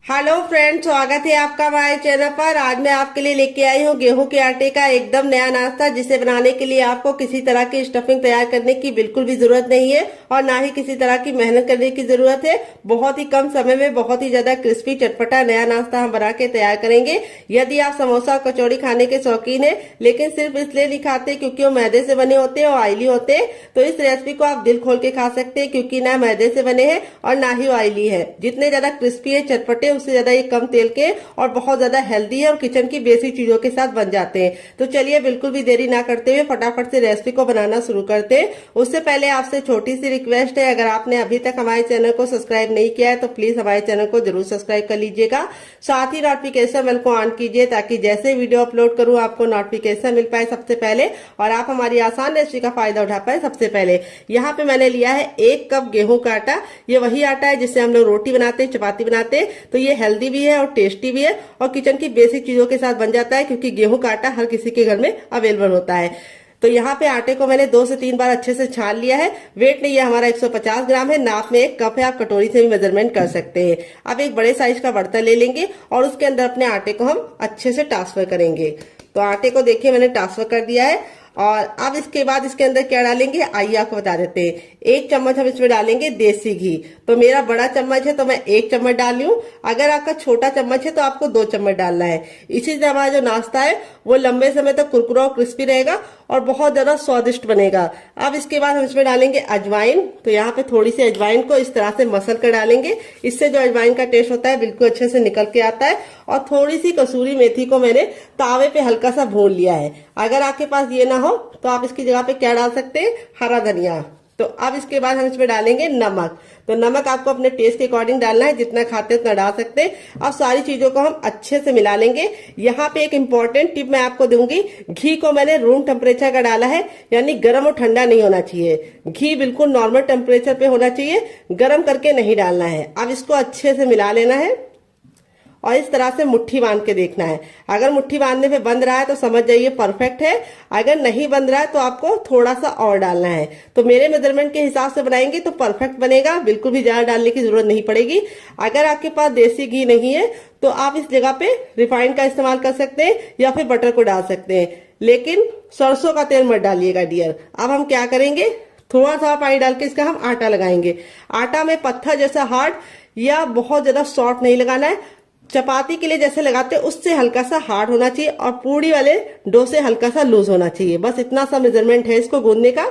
Hello friends, स्वागत है आपका हमारे चैनल पर। आज मैं आपके लिए लेके आई हूँ गेहूं के आटे का एकदम नया नाश्ता, जिसे बनाने के लिए आपको किसी तरह की स्टफिंग तैयार करने की बिल्कुल भी जरूरत नहीं है और ना ही किसी तरह की मेहनत करने की जरूरत है। बहुत ही कम समय में बहुत ही ज्यादा क्रिस्पी चटपटा नया नाश्ता हम बना के तैयार करेंगे। यदि आप समोसा और कचौड़ी खाने के शौकीन है लेकिन सिर्फ इसलिए नहीं खाते क्योंकि वो मैदे से बने होते हैं और ऑयली होते हैं, तो इस रेसिपी को आप दिल खोल के खा सकते हैं, क्योंकि ना मैदे से बने हैं और ना ही ऑयली है। जितने ज्यादा क्रिस्पी है चटपटे, उससे ज्यादा ये कम तेल के और बहुत ज्यादा हेल्दी है और किचन की बेसिक चीजों के साथ बन जाते हैं। तो चलिए बिल्कुल भी देरी ना करते हुए फटाफट से रेसिपी को बनाना शुरू करते हैं। उससे पहले आपसे छोटी सी रिक्वेस्ट है, अगर आपने अभी तक हमारे चैनल को सब्सक्राइब नहीं किया है तो प्लीज हमारे चैनल को जरूर सब्सक्राइब कर लीजिएगा। साथ ही नोटिफिकेशन बेल को ऑन कीजिए ताकि जैसे वीडियो अपलोड करूं आपको नोटिफिकेशन मिल पाए सबसे पहले और आप हमारी आसान रेसिपी का फायदा उठा पाए सबसे पहले। यहाँ पे मैंने लिया है 1 कप गेहूं का आटा। ये वही आटा है जिससे हम लोग रोटी बनाते हैं, चपाती बनाते हैं। तो ये हेल्दी भी है और टेस्टी भी है और किचन की बेसिक चीजों के साथ बन जाता है, क्योंकि गेहूं का आटा हर किसी के घर में अवेलेबल होता है। तो यहाँ पे आटे को मैंने 2 से 3 बार अच्छे से छान लिया है। वेट नहीं है हमारा 150 ग्राम है, नाप में 1 कप है, आप कटोरी से भी मेजरमेंट कर सकते हैं। अब एक बड़े साइज का बर्तन ले लेंगे और उसके अंदर अपने आटे को हम अच्छे से ट्रांसफर करेंगे। तो आटे को देखिए मैंने ट्रांसफर कर दिया है और अब इसके बाद इसके अंदर क्या डालेंगे आइए आपको बता देते हैं। 1 चम्मच हम इसमें डालेंगे देसी घी। तो मेरा बड़ा चम्मच है तो मैं 1 चम्मच डाल रही हूँ। अगर आपका छोटा चम्मच है तो आपको 2 चम्मच डालना है। इसी से हमारा जो नाश्ता है वो लंबे समय तक कुरकुरा और क्रिस्पी रहेगा और बहुत ज्यादा स्वादिष्ट बनेगा। अब इसके बाद हम इसमें डालेंगे अजवाइन। तो यहाँ पे थोड़ी सी अजवाइन को इस तरह से मसल कर डालेंगे। इससे जो अजवाइन का टेस्ट होता है बिल्कुल अच्छे से निकल के आता है। और थोड़ी सी कसूरी मेथी को मैंने तावे पे हल्का सा भून लिया है। अगर आपके पास ये ना हो तो आप इसकी जगह पे क्या डाल सकते हैं, हरा धनिया। तो अब इसके बाद हम इसमें डालेंगे नमक। तो नमक आपको अपने टेस्ट के अकॉर्डिंग डालना है, जितना खाते उतना डाल सकते हैं। अब सारी चीजों को हम अच्छे से मिला लेंगे। यहाँ पे एक इम्पोर्टेंट टिप मैं आपको दूंगी। घी को मैंने रूम टेम्परेचर का डाला है, यानी गर्म और ठंडा नहीं होना चाहिए। घी बिल्कुल नॉर्मल टेम्परेचर पे होना चाहिए, गर्म करके नहीं डालना है। अब इसको अच्छे से मिला लेना है और इस तरह से मुट्ठी बांध के देखना है। अगर मुट्ठी बांधने पे बंध रहा है तो समझ जाइए परफेक्ट है। अगर नहीं बंध रहा है तो आपको थोड़ा सा और डालना है। तो मेरे मेजरमेंट के हिसाब से बनाएंगे तो परफेक्ट बनेगा, बिल्कुल भी ज्यादा डालने की जरूरत नहीं पड़ेगी। अगर आपके पास देसी घी नहीं है तो आप इस जगह पे रिफाइंड का इस्तेमाल कर सकते हैं या फिर बटर को डाल सकते हैं, लेकिन सरसों का तेल मत डालिएगा डियर। अब हम क्या करेंगे, थोड़ा सा पानी डाल के इसका हम आटा लगाएंगे। आटा में पत्थर जैसा हार्ड या बहुत ज्यादा सॉफ्ट नहीं लगाना है। चपाती के लिए जैसे लगाते हैं उससे हल्का सा हार्ड होना चाहिए और पूड़ी वाले डो से हल्का सा लूज होना चाहिए। बस इतना सा मेजरमेंट है इसको गूंदने का।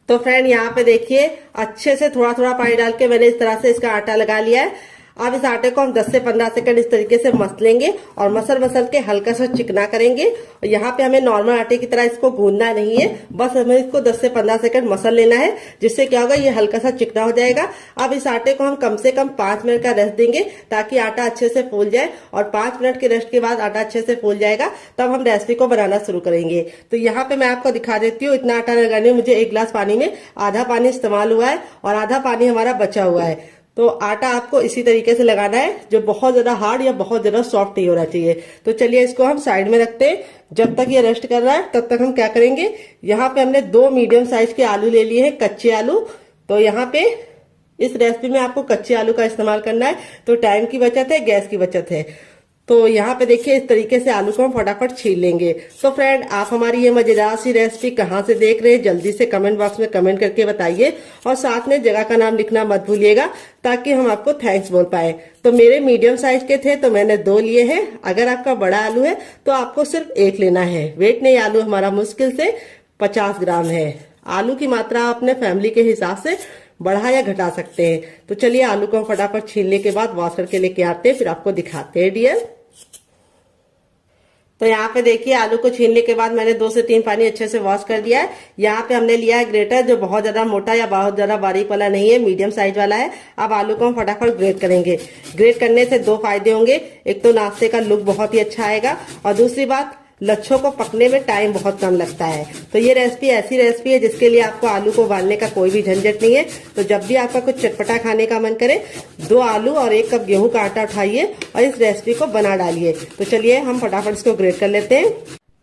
तो फ्रेंड यहाँ पे देखिए अच्छे से थोड़ा थोड़ा पानी डाल के मैंने इस तरह से इसका आटा लगा लिया है। अब इस आटे को हम 10 से 15 सेकंड इस तरीके से मसलेंगे और मसल के हल्का सा चिकना करेंगे। और यहाँ पे हमें नॉर्मल आटे की तरह इसको गूंदना नहीं है, बस हमें इसको 10 से 15 सेकंड मसल लेना है, जिससे क्या होगा ये हल्का सा चिकना हो जाएगा। अब इस आटे को हम कम से कम 5 मिनट का रेस्ट देंगे ताकि आटा अच्छे से फूल जाए और 5 मिनट के रेस्ट के बाद आटा अच्छे से फूल जाएगा, तब हम रेसिपी को बनाना शुरू करेंगे। तो यहाँ पे मैं आपको दिखा देती हूँ। इतना आटा लगाने में मुझे 1 गिलास पानी में आधा पानी इस्तेमाल हुआ है और आधा पानी हमारा बचा हुआ है। तो आटा आपको इसी तरीके से लगाना है, जो बहुत ज्यादा हार्ड या बहुत ज्यादा सॉफ्ट नहीं होना चाहिए। तो चलिए इसको हम साइड में रखते हैं। जब तक ये रेस्ट कर रहा है तब तक हम क्या करेंगे, यहाँ पे हमने 2 मीडियम साइज के आलू ले लिए हैं, कच्चे आलू। तो यहाँ पे इस रेसिपी में आपको कच्चे आलू का इस्तेमाल करना है, तो टाइम की बचत है, गैस की बचत है। तो यहाँ पे देखिए इस तरीके से आलू को हम फटाफट छील लेंगे। तो फ्रेंड, आप हमारी ये मजेदार सी रेसिपी कहाँ से देख रहे हैं जल्दी से कमेंट बॉक्स में कमेंट करके बताइए और साथ में जगह का नाम लिखना मत भूलिएगा ताकि हम आपको थैंक्स बोल पाए। तो मेरे मीडियम साइज के थे तो मैंने 2 लिए हैं। अगर आपका बड़ा आलू है तो आपको सिर्फ 1 लेना है। वेट नहीं, आलू हमारा मुश्किल से 50 ग्राम है। आलू की मात्रा आप अपने फैमिली के हिसाब से बढ़ा या घटा सकते हैं। तो चलिए आलू को हम फटाफट छीलने के बाद वॉश करके लेके आते हैं, फिर आपको दिखाते हैं डियर। तो यहाँ पे देखिए आलू को छीलने के बाद मैंने 2 से 3 पानी अच्छे से वॉश कर दिया है। यहाँ पे हमने लिया है ग्रेटर, जो बहुत ज्यादा मोटा या बहुत ज्यादा बारीक वाला नहीं है, मीडियम साइज वाला है। अब आलू को हम फटाफट ग्रेट करेंगे। ग्रेट करने से 2 फायदे होंगे। एक तो नाश्ते का लुक बहुत ही अच्छा आएगा और दूसरी बात लच्छों को पकने में टाइम बहुत कम लगता है। तो ये रेसिपी ऐसी रेसिपी है जिसके लिए आपको आलू को उबालने का कोई भी झंझट नहीं है। तो जब भी आपका कुछ चटपटा खाने का मन करे 2 आलू और 1 कप गेहूं का आटा उठाइए और इस रेसिपी को बना डालिए। तो चलिए हम फटाफट इसको ग्रेट कर लेते हैं।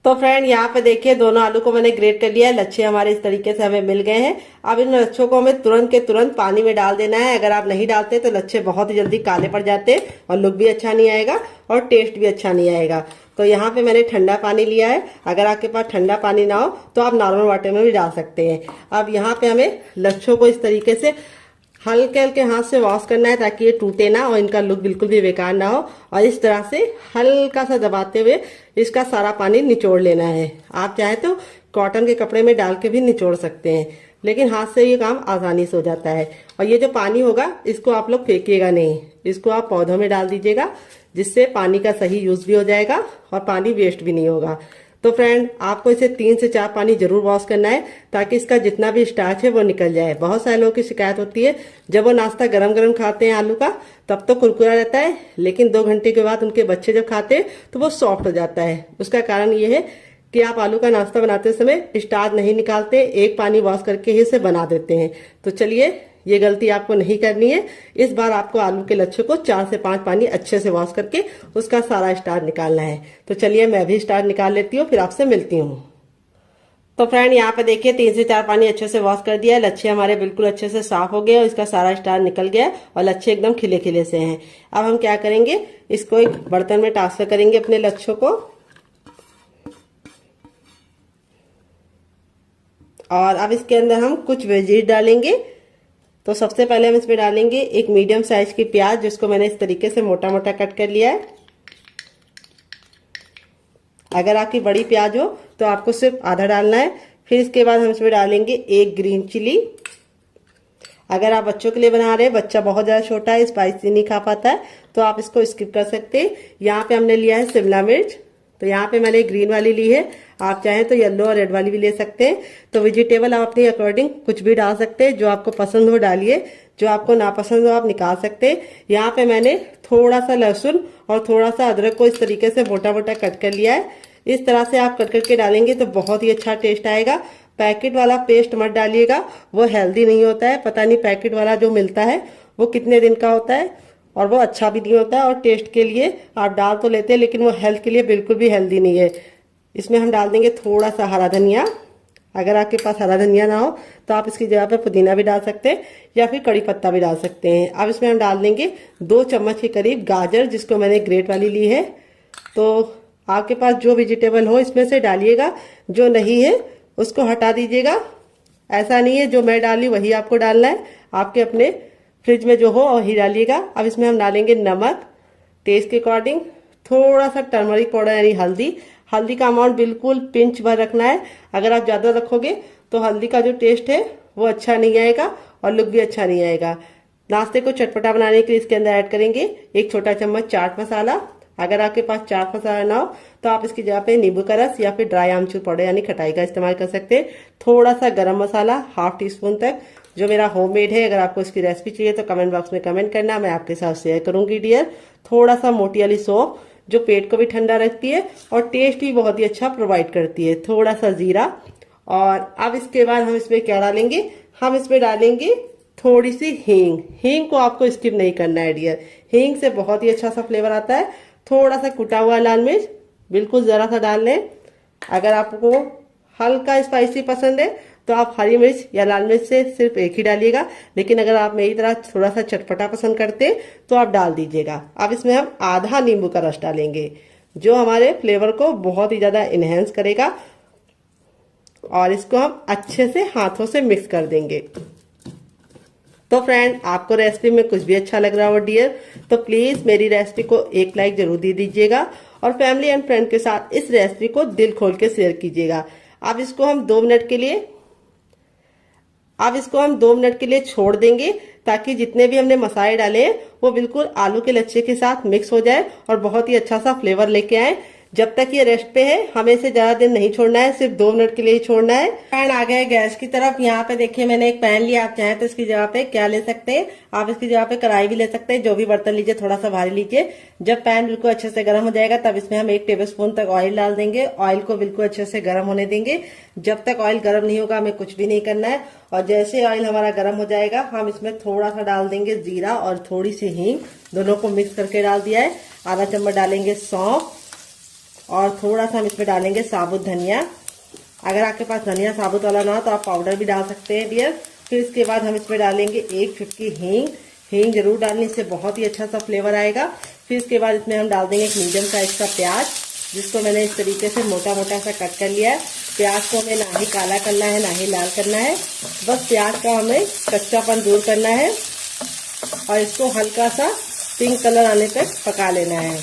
तो फ्रेंड यहाँ पे देखिए दोनों आलू को मैंने ग्रेट कर लिया है। लच्छे हमारे इस तरीके से हमें मिल गए हैं। अब इन लच्छों को हमें तुरंत के तुरंत पानी में डाल देना है। अगर आप नहीं डालते तो लच्छे बहुत ही जल्दी काले पड़ जाते हैं और लुक भी अच्छा नहीं आएगा और टेस्ट भी अच्छा नहीं आएगा। तो यहाँ पे मैंने ठंडा पानी लिया है। अगर आपके पास ठंडा पानी ना हो तो आप नॉर्मल वाटर में भी डाल सकते हैं। अब यहाँ पे हमें लच्छों को इस तरीके से हल्के हल्के हाथ से वॉश करना है ताकि ये टूटे ना और इनका लुक बिल्कुल भी बेकार ना हो। और इस तरह से हल्का सा दबाते हुए इसका सारा पानी निचोड़ लेना है। आप चाहे तो कॉटन के कपड़े में डाल के भी निचोड़ सकते हैं, लेकिन हाथ से ये काम आसानी से हो जाता है। और ये जो पानी होगा इसको आप लोग फेंकिएगा नहीं, इसको आप पौधों में डाल दीजिएगा, जिससे पानी का सही यूज भी हो जाएगा और पानी वेस्ट भी नहीं होगा। तो फ्रेंड आपको इसे 3 से 4 पानी जरूर वॉश करना है ताकि इसका जितना भी स्टार्च है वो निकल जाए। बहुत सारे लोगों की शिकायत होती है जब वो नाश्ता गरम गरम खाते हैं आलू का तब तो कुरकुरा रहता है, लेकिन 2 घंटे के बाद उनके बच्चे जब खाते हैं तो वो सॉफ्ट हो जाता है। उसका कारण ये है कि आप आलू का नाश्ता बनाते समय स्टार्च नहीं निकालते, एक पानी वॉश करके ही इसे बना देते हैं। तो चलिए ये गलती आपको नहीं करनी है। इस बार आपको आलू के लच्छे को 4 से 5 पानी अच्छे से वॉश करके उसका सारा स्टार्च निकालना है। तो चलिए मैं भी स्टार्च निकाल लेती हूँ, फिर आपसे मिलती हूँ। तो फ्रेंड यहाँ पे देखिए 3 से 4 पानी अच्छे से वॉश कर दिया है। लच्छे हमारे बिल्कुल अच्छे से साफ हो गए और इसका सारा स्टार्च निकल गया और लच्छे एकदम खिले खिले से हैं। अब हम क्या करेंगे, इसको एक बर्तन में ट्रांसफर करेंगे अपने लच्छों को। और अब इसके अंदर हम कुछ वेजीज डालेंगे। तो सबसे पहले हम इसमें डालेंगे एक मीडियम साइज की प्याज, जिसको मैंने इस तरीके से मोटा मोटा कट कर लिया है। अगर आपकी बड़ी प्याज हो तो आपको सिर्फ आधा डालना है। फिर इसके बाद हम इसमें डालेंगे एक ग्रीन चिली। अगर आप बच्चों के लिए बना रहे हैं, बच्चा बहुत ज्यादा छोटा है, स्पाइसी नहीं खा पाता है, तो आप इसको स्किप कर सकते हैं। यहाँ पे हमने लिया है शिमला मिर्च। तो यहाँ पे मैंने ग्रीन वाली ली है, आप चाहें तो येलो और रेड वाली भी ले सकते हैं। तो वेजिटेबल आप अपने अकॉर्डिंग कुछ भी डाल सकते हैं, जो आपको पसंद हो डालिए, जो आपको नापसंद हो आप निकाल सकते हैं। यहाँ पे मैंने थोड़ा सा लहसुन और थोड़ा सा अदरक को इस तरीके से मोटा मोटा कट कर लिया है। इस तरह से आप कट करके डालेंगे तो बहुत ही अच्छा टेस्ट आएगा। पैकेट वाला पेस्ट मत डालिएगा, वो हेल्दी नहीं होता है। पता नहीं पैकेट वाला जो मिलता है वो कितने दिन का होता है और वो अच्छा भी नहीं होता है। और टेस्ट के लिए आप डाल तो लेते हैं, लेकिन वो हेल्थ के लिए बिल्कुल भी हेल्दी नहीं है। इसमें हम डाल देंगे थोड़ा सा हरा धनिया। अगर आपके पास हरा धनिया ना हो तो आप इसकी जगह पे पुदीना भी डाल सकते हैं या फिर कड़ी पत्ता भी डाल सकते हैं। अब इसमें हम डाल देंगे 2 चम्मच के करीब गाजर, जिसको मैंने ग्रेट वाली ली है। तो आपके पास जो वेजिटेबल हो इसमें से डालिएगा, जो नहीं है उसको हटा दीजिएगा। ऐसा नहीं है जो मैं डाली वही आपको डालना है, आपके अपने फ्रिज में जो हो वही डालिएगा। अब इसमें हम डालेंगे नमक टेस्ट के अकॉर्डिंग, थोड़ा सा टर्मरिक पाउडर यानी हल्दी। हल्दी का अमाउंट बिल्कुल पिंच भर रखना है। अगर आप ज्यादा रखोगे तो हल्दी का जो टेस्ट है वो अच्छा नहीं आएगा और लुक भी अच्छा नहीं आएगा। नाश्ते को चटपटा बनाने के लिए इसके अंदर ऐड करेंगे 1 छोटा चम्मच चाट मसाला। अगर आपके पास चाट मसाला ना हो तो आप इसकी जगह पे नींबू का रस या फिर ड्राई आमचूर पाउडर यानी खटाई का इस्तेमाल कर सकते हैं। थोड़ा सा गरम मसाला 1/2 टीस्पून तक, जो मेरा होममेड है। अगर आपको इसकी रेसिपी चाहिए तो कमेंट बॉक्स में कमेंट करना, मैं आपके साथ शेयर करूंगी डियर। थोड़ा सा मोटी वाली सौंफ, जो पेट को भी ठंडा रखती है और टेस्ट भी बहुत ही अच्छा प्रोवाइड करती है। थोड़ा सा जीरा। और अब इसके बाद हम इसमें क्या डालेंगे, हम इसमें डालेंगे थोड़ी सी हींग। हींग को आपको स्किप नहीं करना है डियर, हींग से बहुत ही अच्छा सा फ्लेवर आता है। थोड़ा सा कुटा हुआ लाल मिर्च, बिल्कुल जरा सा डाल लें। अगर आपको हल्का स्पाइसी पसंद है तो आप हरी मिर्च या लाल मिर्च से सिर्फ एक ही डालिएगा, लेकिन अगर आप मेरी तरह थोड़ा सा चटपटा पसंद करते हैं तो आप डाल दीजिएगा। अब इसमें हम आधा नींबू का रस डालेंगे, जो हमारे फ्लेवर को बहुत ही ज्यादा इनहेंस करेगा। और इसको हम अच्छे से हाथों से मिक्स कर देंगे। तो फ्रेंड आपको रेसिपी में कुछ भी अच्छा लग रहा हो डियर, तो प्लीज मेरी रेसिपी को एक लाइक जरूर दे दीजिएगा और फैमिली एंड फ्रेंड के साथ इस रेसिपी को दिल खोल के शेयर कीजिएगा। अब इसको हम 2 मिनट के लिए छोड़ देंगे, ताकि जितने भी हमने मसाले डाले हैं वो बिल्कुल आलू के लच्छे के साथ मिक्स हो जाए और बहुत ही अच्छा सा फ्लेवर लेके आए। जब तक ये रेस्ट पे है हमें इसे ज्यादा देर नहीं छोड़ना है, सिर्फ 2 मिनट के लिए ही छोड़ना है। पैन आ गया है गैस की तरफ। यहाँ पे देखिए मैंने एक पैन लिया, आप चाहें तो इसकी जगह पे क्या ले सकते हैं, आप इसकी जगह पे कढ़ाई भी ले सकते हैं। जो भी बर्तन लीजिए थोड़ा सा भारी लीजिए। जब पैन बिल्कुल अच्छे से गर्म हो जाएगा तब इसमें हम 1 टेबलस्पून तक ऑयल डाल देंगे। ऑयल को बिल्कुल अच्छे से गर्म होने देंगे। जब तक ऑयल गर्म नहीं होगा हमें कुछ भी नहीं करना है। और जैसे ऑयल हमारा गर्म हो जाएगा हम इसमें थोड़ा सा डाल देंगे जीरा और थोड़ी सी हींग, दोनों को मिक्स करके डाल दिया है। आधा चम्मच डालेंगे सौंफ, और थोड़ा सा हम इसमें डालेंगे साबुत धनिया। अगर आपके पास धनिया साबुत वाला ना हो तो आप पाउडर भी डाल सकते हैं डियर। फिर इसके बाद हम इसमें डालेंगे 1 चुटकी हींग। हींग जरूर डालनी, इससे बहुत ही अच्छा सा फ्लेवर आएगा। फिर इसके बाद इसमें हम डाल देंगे एक मीडियम साइज का प्याज, जिसको मैंने इस तरीके से मोटा मोटा सा कट कर लिया है। प्याज को हमें ना ही काला करना है ना ही लाल करना है, बस प्याज का हमें कच्चापन दूर करना है और इसको हल्का सा पिंक कलर आने तक पका लेना है।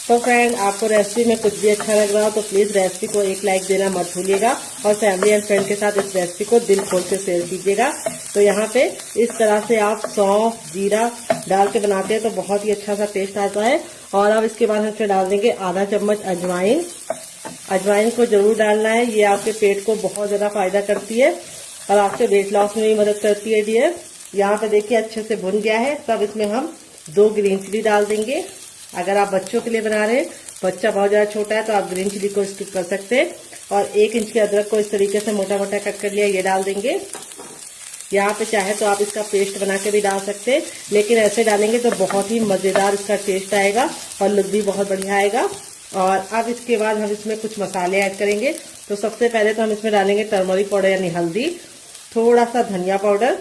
तो फ्रेंड, आपको रेसिपी में कुछ भी अच्छा लग रहा हो तो प्लीज रेसिपी को एक लाइक देना मत भूलिएगा और फैमिली एंड फ्रेंड के साथ इस रेसिपी को दिल खोल के शेयर कीजिएगा। तो यहाँ पे इस तरह से आप सौंफ जीरा डाल के बनाते हैं तो बहुत ही अच्छा सा टेस्ट आता है। और अब इसके बाद हम इसमें डाल देंगे आधा चम्मच अजवाइन। अजवाइन को जरूर डालना है, ये आपके पेट को बहुत ज्यादा फायदा करती है और आपके वेट लॉस में भी मदद करती है डियर। यहाँ पे देखिए अच्छे से भुन गया है। तब इसमें हम 2 ग्रीन चिली डाल देंगे। अगर आप बच्चों के लिए बना रहे हैं, बच्चा बहुत ज्यादा छोटा है तो आप ग्रीन चिली को स्किप कर सकते हैं। और 1 इंच के अदरक को इस तरीके से मोटा मोटा कट कर लिया, ये डाल देंगे। यहाँ पे चाहे तो आप इसका पेस्ट बना के भी डाल सकते हैं, लेकिन ऐसे डालेंगे तो बहुत ही मजेदार इसका टेस्ट आएगा और लुक भी बहुत बढ़िया आएगा। और अब इसके बाद हम इसमें कुछ मसाले ऐड करेंगे। तो सबसे पहले तो हम इसमें डालेंगे टर्मरिक पाउडर यानी हल्दी, थोड़ा सा धनिया पाउडर।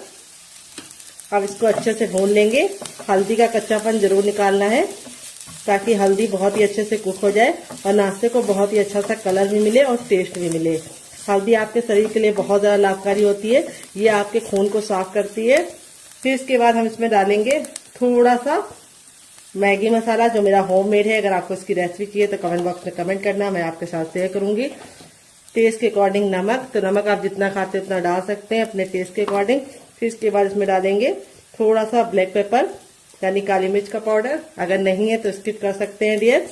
अब इसको अच्छे से भून लेंगे। हल्दी का कच्चापन जरूर निकालना है ताकि हल्दी बहुत ही अच्छे से कुक हो जाए और नाश्ते को बहुत ही अच्छा सा कलर भी मिले और टेस्ट भी मिले। हल्दी आपके शरीर के लिए बहुत ज्यादा लाभकारी होती है, ये आपके खून को साफ करती है। फिर इसके बाद हम इसमें डालेंगे थोड़ा सा मैगी मसाला, जो मेरा होममेड है। अगर आपको इसकी रेसिपी चाहिए तो कमेंट बॉक्स में कमेंट करना, मैं आपके साथ शेयर करूंगी। टेस्ट के अकॉर्डिंग नमक, तो नमक आप जितना खाते हैं उतना डाल सकते हैं अपने टेस्ट के अकॉर्डिंग। फिर इसके बाद इसमें डालेंगे थोड़ा सा ब्लैक पेपर यानी काली मिर्च का पाउडर। अगर नहीं है तो स्किप कर सकते हैं डियर।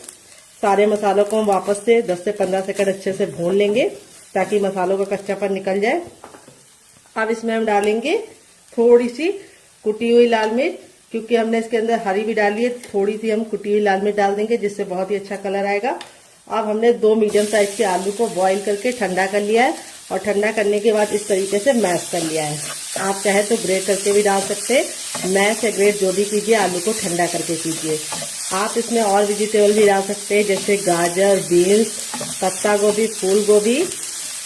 सारे मसालों को हम वापस से 10 से 15 सेकंड अच्छे से भून लेंगे ताकि मसालों का कच्चापन निकल जाए। अब इसमें हम डालेंगे थोड़ी सी कुटी हुई लाल मिर्च, क्योंकि हमने इसके अंदर हरी भी डाली है, थोड़ी सी हम कुटी हुई लाल मिर्च डाल देंगे जिससे बहुत ही अच्छा कलर आएगा। अब हमने 2 मीडियम साइज के आलू को बॉईल करके ठंडा कर लिया है और ठंडा करने के बाद इस तरीके से मैश कर लिया है। आप चाहे तो ग्रेट करके भी डाल सकते हैं, मैश या ग्रेट जो भी कीजिए, आलू को ठंडा करके कीजिए। आप इसमें और वेजिटेबल भी डाल सकते हैं जैसे गाजर, बीन्स, पत्ता गोभी, फूल गोभी,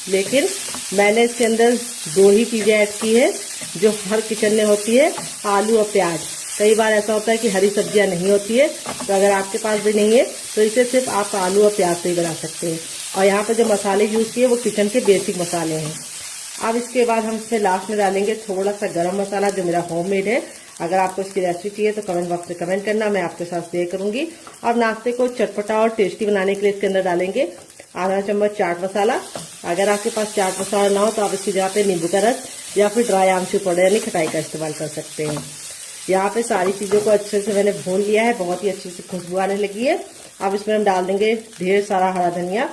लेकिन मैंने इसके अंदर 2 ही चीजें ऐड की है जो हर किचन में होती है, आलू और प्याज। कई बार ऐसा होता है कि हरी सब्जियां नहीं होती है, तो अगर आपके पास भी नहीं है तो इसे सिर्फ आप आलू और प्याज से ही बना सकते हैं। और यहाँ पे जो मसाले यूज किए वो किचन के बेसिक मसाले हैं। अब इसके बाद हम इसमें लास्ट में डालेंगे थोड़ा सा गरम मसाला, जो मेरा होममेड है। अगर आपको इसकी रेसिपी चाहिए तो कमेंट बॉक्स में कमेंट करना, मैं आपके साथ शेयर करूंगी। अब नाश्ते को चटपटा और टेस्टी बनाने के लिए इसके अंदर डालेंगे आधा चम्मच चाट मसाला। अगर आपके पास चाट मसाला ना हो तो आप इसकी जगह पे नींबू का रस या फिर ड्राई आमचूर पाउडर यानी खटाई का इस्तेमाल कर सकते हैं। यहाँ पे सारी चीजों को अच्छे से मैंने भून लिया है, बहुत ही अच्छी से खुशबू आने लगी है। अब इसमें हम डाल देंगे ढेर सारा हरा धनिया।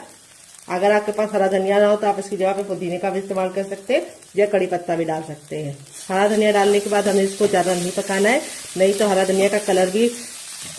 अगर आपके पास हरा धनिया ना हो तो आप इसकी जगह पे पुदीने का भी इस्तेमाल कर सकते हैं या कड़ी पत्ता भी डाल सकते हैं। हरा धनिया डालने के बाद हमें इसको ज्यादा नहीं पकाना है, नहीं तो हरा धनिया का कलर भी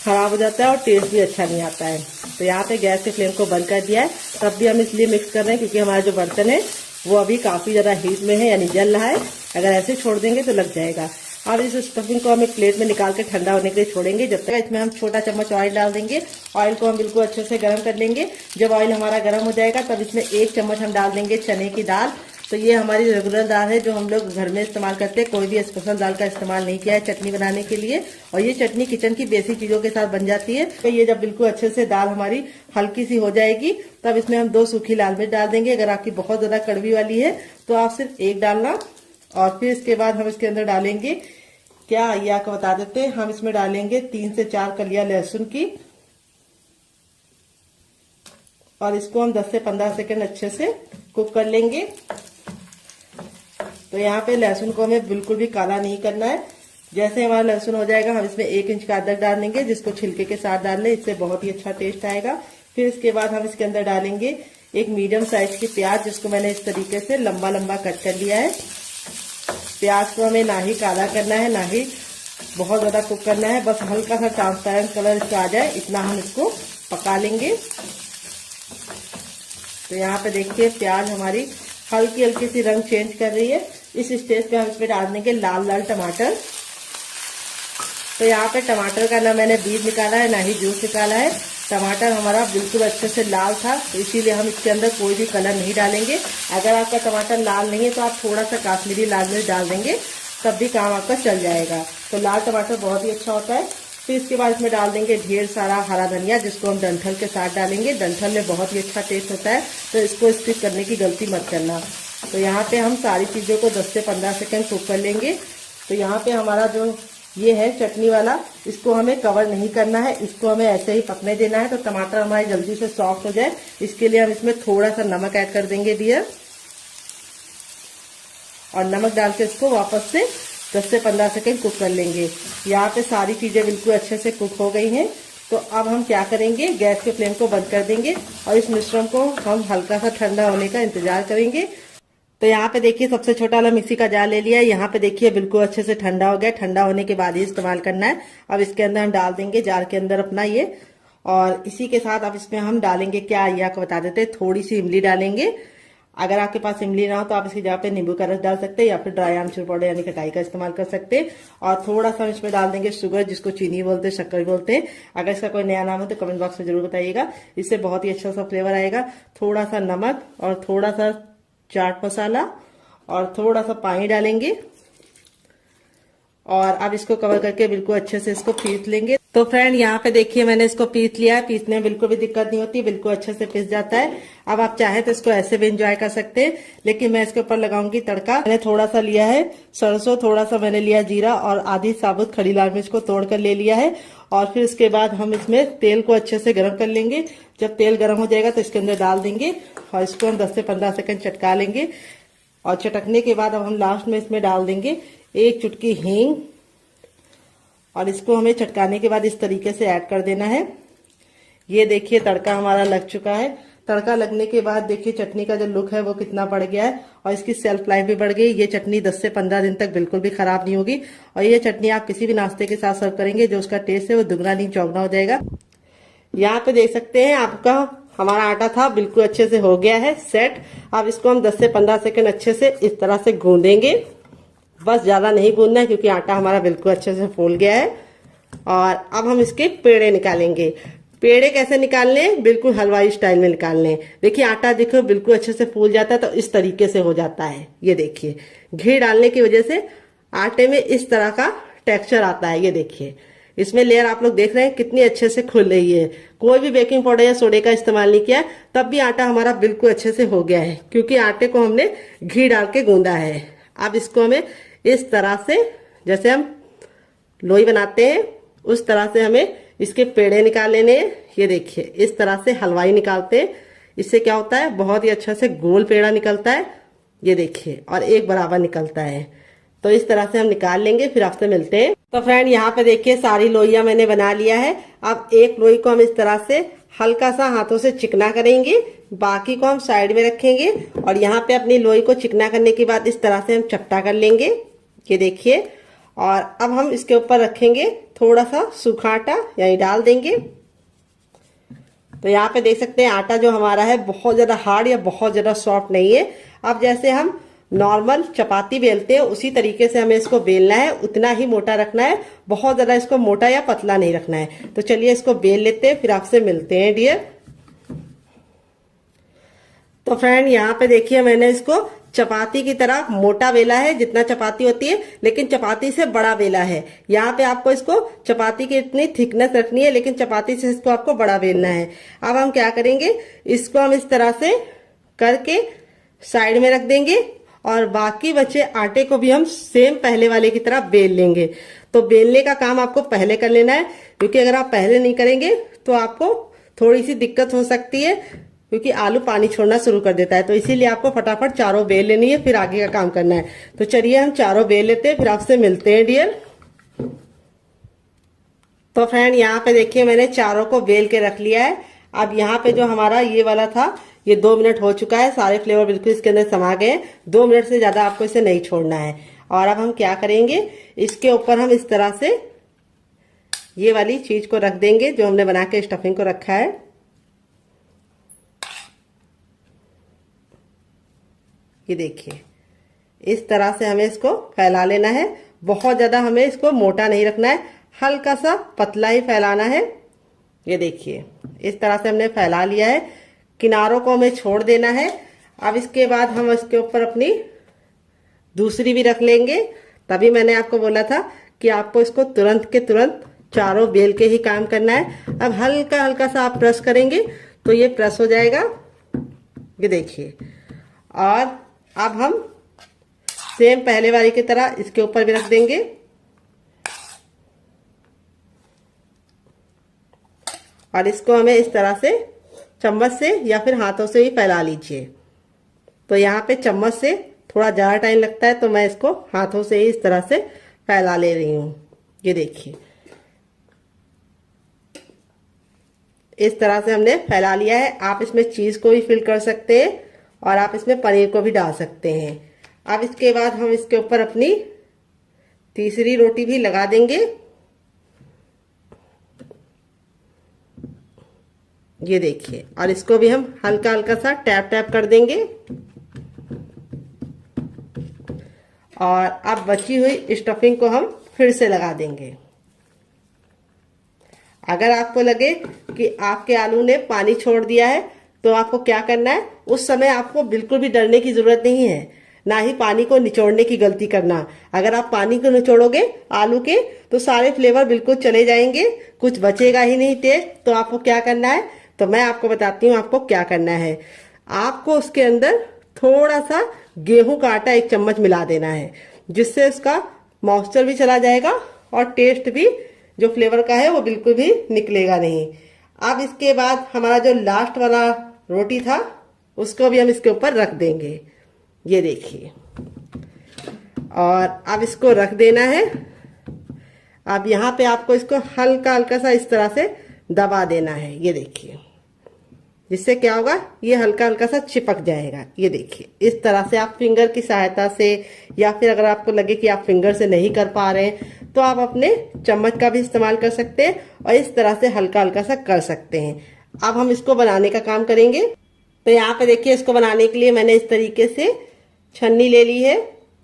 खराब हो जाता है और टेस्ट भी अच्छा नहीं आता है। तो यहाँ पे गैस के फ्लेम को बंद कर दिया है, तब भी हम इसलिए मिक्स कर रहे हैं क्योंकि हमारा जो बर्तन है वो अभी काफी ज्यादा हीट में है यानी जल रहा है। अगर ऐसे छोड़ देंगे तो लग जाएगा। अब इस स्टफिंग को हम एक प्लेट में निकाल के ठंडा होने के लिए छोड़ेंगे। जब तक इसमें हम छोटा चम्मच ऑयल डाल देंगे। ऑयल को हम बिल्कुल अच्छे से गर्म कर लेंगे। जब ऑयल हमारा गर्म हो जाएगा तब इसमें 1 चम्मच हम डाल देंगे चने की दाल। तो ये हमारी रेगुलर दाल है जो हम लोग घर में इस्तेमाल करते हैं, कोई भी स्पेशल दाल का इस्तेमाल नहीं किया है चटनी बनाने के लिए। और ये चटनी किचन की बेसिक चीजों के साथ बन जाती है। तो ये जब बिल्कुल अच्छे से दाल हमारी हल्की सी हो जाएगी तब इसमें हम 2 सूखी लाल मिर्च डाल देंगे। अगर आपकी बहुत ज्यादा कड़वी वाली है तो आप सिर्फ 1 डालना। और फिर इसके बाद हम इसके अंदर डालेंगे, क्या ये आपको बता देते हैं, हम इसमें डालेंगे 3 से 4 कलियां लहसुन की और इसको हम 10 से 15 सेकंड अच्छे से कुक कर लेंगे। तो यहाँ पे लहसुन को हमें बिल्कुल भी काला नहीं करना है। जैसे हमारा लहसुन हो जाएगा हम इसमें 1 इंच का अदरक डाल देंगे, जिसको छिलके के साथ डाल लें, इससे बहुत ही अच्छा टेस्ट आएगा। फिर इसके बाद हम इसके अंदर डालेंगे एक मीडियम साइज की प्याज, जिसको मैंने इस तरीके से लंबा लंबा कट कर लिया है। प्याज को हमें ना ही काला करना है ना ही बहुत ज्यादा कुक करना है, बस हल्का सा ट्रांसपेरेंट कलर इसका आ जाए इतना हम इसको पका लेंगे। तो यहाँ पे देखिए प्याज हमारी हल्की हल्की सी रंग चेंज कर रही है। इस स्टेज पे हम इसमें डाल देंगे लाल लाल टमाटर। तो यहाँ पे टमाटर का ना मैंने बीज निकाला है ना ही जूस निकाला है, टमाटर हमारा बिल्कुल अच्छे से लाल था, तो इसीलिए हम इसके अंदर कोई भी कलर नहीं डालेंगे। अगर आपका टमाटर लाल नहीं है तो आप थोड़ा सा काश्मीरी लाल मिर्च डाल देंगे, तब भी काम आपका चल जाएगा। तो लाल टमाटर बहुत ही अच्छा होता है। फिर इसके बाद इसमें डाल देंगे ढेर सारा हरा धनिया, जिसको हम डंठल के साथ डालेंगे। डंठल में बहुत ही अच्छा टेस्ट होता है, तो इसको स्किप करने की गलती मत करना। तो यहाँ पे हम सारी चीज़ों को 10 से 15 सेकंड कुक कर लेंगे। तो यहाँ पे हमारा जो ये है चटनी वाला, इसको हमें कवर नहीं करना है, इसको हमें ऐसे ही पकने देना है। तो टमाटर हमारे जल्दी से सॉफ्ट हो जाए, इसके लिए हम इसमें थोड़ा सा नमक ऐड कर देंगे डियर, और नमक डाल के इसको वापस से 10 से 15 सेकंड कुक कर लेंगे। यहाँ पे सारी चीज़ें बिल्कुल अच्छे से कुक हो गई हैं। तो अब हम क्या करेंगे, गैस के फ्लेम को बंद कर देंगे और इस मिश्रण को हम हल्का सा ठंडा होने का इंतजार करेंगे। तो यहाँ पे देखिए सबसे छोटा वाला मिक्सी का जार ले लिया है। यहाँ पे देखिए बिल्कुल अच्छे से ठंडा हो गया। ठंडा होने के बाद ही इस्तेमाल करना है। अब इसके अंदर हम डाल देंगे जार के अंदर अपना ये, और इसी के साथ अब इसमें हम डालेंगे क्या, ये आपको बता देते हैं, थोड़ी सी इमली डालेंगे। अगर आपके पास इमली ना हो तो आप इसकी जगह पे नींबू का रस डाल सकते हैं, या फिर ड्राई आमचूर पाउडर यानी खटाई का इस्तेमाल कर सकते हैं। और थोड़ा सा इसमें डाल देंगे शुगर, जिसको चीनी बोलते हैं, शक्कर बोलते हैं। अगर इसका कोई नया नाम हो तो कमेंट बॉक्स में जरूर बताइएगा, इससे बहुत ही अच्छा सा फ्लेवर आएगा। थोड़ा सा नमक और थोड़ा सा चाट मसाला और थोड़ा सा पानी डालेंगे, और अब इसको कवर करके बिल्कुल अच्छे से इसको पीस लेंगे। तो फ्रेंड यहाँ पे देखिए मैंने इसको पीस लिया है। पीसने में बिल्कुल भी दिक्कत नहीं होती, बिल्कुल अच्छे से पीस जाता है। अब आप चाहे तो इसको ऐसे भी एंजॉय कर सकते हैं, लेकिन मैं इसके ऊपर लगाऊंगी तड़का। मैंने थोड़ा सा लिया है सरसों, थोड़ा सा मैंने लिया जीरा, और आधी साबुत खड़ी लाल मिर्च को तोड़ कर ले लिया है। और फिर इसके बाद हम इसमें तेल को अच्छे से गर्म कर लेंगे। जब तेल गर्म हो जाएगा तो इसके अंदर डाल देंगे, और इसको हम 10 से 15 सेकंड चटका लेंगे। और चटकने के बाद अब हम लास्ट में इसमें डाल देंगे 1 चुटकी हींग, और इसको हमें चटकाने के बाद इस तरीके से ऐड कर देना है। ये देखिए तड़का हमारा लग चुका है। तड़का लगने के बाद देखिए चटनी का जो लुक है वो कितना बढ़ गया है, और इसकी सेल्फ लाइफ भी बढ़ गई। ये चटनी 10 से 15 दिन तक बिल्कुल भी खराब नहीं होगी, और ये चटनी आप किसी भी नाश्ते के साथ सर्व करेंगे, जो उसका टेस्ट है वो दुगना नहीं चौगना हो जाएगा। यहाँ पे देख सकते हैं आपका हमारा आटा था बिल्कुल अच्छे से हो गया है सेट। अब इसको हम 10 से 15 सेकंड अच्छे से इस तरह से गूंदेंगे। बस ज्यादा नहीं गूंदना है, क्योंकि आटा हमारा बिल्कुल अच्छे से फूल गया है। और अब हम इसके पेड़े निकालेंगे। पेड़े कैसे निकालने, बिल्कुल हलवाई स्टाइल में निकालने। देखिए आटा देखो बिल्कुल अच्छे से फूल जाता है, तो इस तरीके से हो जाता है। ये देखिए घी डालने की वजह से आटे में इस तरह का टेक्सचर आता है। ये देखिए इसमें लेयर आप लोग देख रहे हैं कितनी अच्छे से खुल रही है। कोई भी बेकिंग पाउडर या सोडे का इस्तेमाल नहीं किया, तब भी आटा हमारा बिल्कुल अच्छे से हो गया है, क्योंकि आटे को हमने घी डाल के गूंदा है। अब इसको हमें इस तरह से, जैसे हम लोई बनाते हैं उस तरह से हमें इसके पेड़े निकाल लेने हैं। ये देखिए इस तरह से हलवाई निकालते हैं। इससे क्या होता है, बहुत ही अच्छा से गोल पेड़ा निकलता है। ये देखिए, और एक बराबर निकलता है। तो इस तरह से हम निकाल लेंगे, फिर आपसे मिलते हैं। तो फ्रेंड यहाँ पे देखिए सारी लोइयां मैंने बना लिया है। अब एक लोई को हम इस तरह से हल्का सा हाथों से चिकना करेंगे, बाकी को हम साइड में रखेंगे। और यहाँ पे अपनी लोई को चिकना करने के बाद इस तरह से हम चपटा कर लेंगे। ये देखिए, और अब हम इसके ऊपर रखेंगे थोड़ा सा सूखा आटा, यही डाल देंगे। तो यहाँ पे देख सकते हैं आटा जो हमारा है बहुत ज्यादा हार्ड या बहुत ज्यादा सॉफ्ट नहीं है। अब जैसे हम नॉर्मल चपाती बेलते हैं उसी तरीके से हमें इसको बेलना है, उतना ही मोटा रखना है, बहुत ज्यादा इसको मोटा या पतला नहीं रखना है। तो चलिए इसको बेल लेते हैं, फिर आपसे मिलते हैं डियर। तो फ्रेंड यहाँ पे देखिए मैंने इसको चपाती की तरह मोटा बेला है, जितना चपाती होती है, लेकिन चपाती से बड़ा बेला है। यहाँ पे आपको इसको चपाती की इतनी थिकनेस रखनी है, लेकिन चपाती से इसको आपको बड़ा बेलना है। अब हम क्या करेंगे, इसको हम इस तरह से करके साइड में रख देंगे, और बाकी बचे आटे को भी हम सेम पहले वाले की तरह बेल लेंगे। तो बेलने का काम आपको पहले कर लेना है, क्योंकि अगर आप पहले नहीं करेंगे तो आपको थोड़ी सी दिक्कत हो सकती है, क्योंकि आलू पानी छोड़ना शुरू कर देता है। तो इसीलिए आपको फटाफट चारों बेल लेनी है, फिर आगे का काम करना है। तो चलिए हम चारों बेल लेते हैं, फिर आपसे मिलते हैं डियर। तो फ्रेंड यहाँ पे देखिए मैंने चारों को बेल के रख लिया है। अब यहाँ पे जो हमारा ये वाला था, ये 2 मिनट हो चुका है, सारे फ्लेवर बिल्कुल इसके अंदर समा गए। 2 मिनट से ज्यादा आपको इसे नहीं छोड़ना है। और अब हम क्या करेंगे, इसके ऊपर हम इस तरह से ये वाली चीज को रख देंगे जो हमने बना के स्टफिंग को रखा है। ये देखिए इस तरह से हमें इसको फैला लेना है। बहुत ज्यादा हमें इसको मोटा नहीं रखना है, हल्का सा पतला ही फैलाना है। ये देखिए इस तरह से हमने फैला लिया है। किनारों को हमें छोड़ देना है। अब इसके बाद हम इसके ऊपर अपनी दूसरी भी रख लेंगे। तभी मैंने आपको बोला था कि आपको इसको तुरंत के तुरंत चारों बेल के ही काम करना है। अब हल्का हल्का सा आप प्रेस करेंगे तो ये प्रेस हो जाएगा, ये देखिए। और अब हम सेम पहले वाली की तरह इसके ऊपर भी रख देंगे और इसको हमें इस तरह से चम्मच से या फिर हाथों से ही फैला लीजिए। तो यहाँ पे चम्मच से थोड़ा ज़्यादा टाइम लगता है, तो मैं इसको हाथों से ही इस तरह से फैला ले रही हूँ। ये देखिए इस तरह से हमने फैला लिया है। आप इसमें चीज़ को भी फिल कर सकते हैं और आप इसमें पनीर को भी डाल सकते हैं। अब इसके बाद हम इसके ऊपर अपनी तीसरी रोटी भी लगा देंगे। ये देखिए, और इसको भी हम हल्का हल्का सा टैप टैप कर देंगे। और अब बची हुई स्टफिंग को हम फिर से लगा देंगे। अगर आपको लगे कि आपके आलू ने पानी छोड़ दिया है तो आपको क्या करना है, उस समय आपको बिल्कुल भी डरने की जरूरत नहीं है, ना ही पानी को निचोड़ने की गलती करना। अगर आप पानी को निचोड़ोगे आलू के तो सारे फ्लेवर बिल्कुल चले जाएंगे, कुछ बचेगा ही नहीं टेस्ट। तो आपको क्या करना है, तो मैं आपको बताती हूँ आपको क्या करना है। आपको उसके अंदर थोड़ा सा गेहूं का आटा 1 चम्मच मिला देना है, जिससे उसका मॉइस्चर भी चला जाएगा और टेस्ट भी जो फ्लेवर का है वो बिल्कुल भी निकलेगा नहीं। अब इसके बाद हमारा जो लास्ट वाला रोटी था उसको भी हम इसके ऊपर रख देंगे। ये देखिए, और अब इसको रख देना है। अब यहाँ पे आपको इसको हल्का हल्का सा इस तरह से दबा देना है। ये देखिए, जिससे क्या होगा, ये हल्का हल्का सा चिपक जाएगा। ये देखिए, इस तरह से आप फिंगर की सहायता से, या फिर अगर आपको लगे कि आप फिंगर से नहीं कर पा रहे हैं तो आप अपने चम्मच का भी इस्तेमाल कर सकते हैं और इस तरह से हल्का हल्का सा कर सकते हैं। अब हम इसको बनाने का काम करेंगे। तो यहाँ पे देखिए, इसको बनाने के लिए मैंने इस तरीके से छन्नी ले ली है,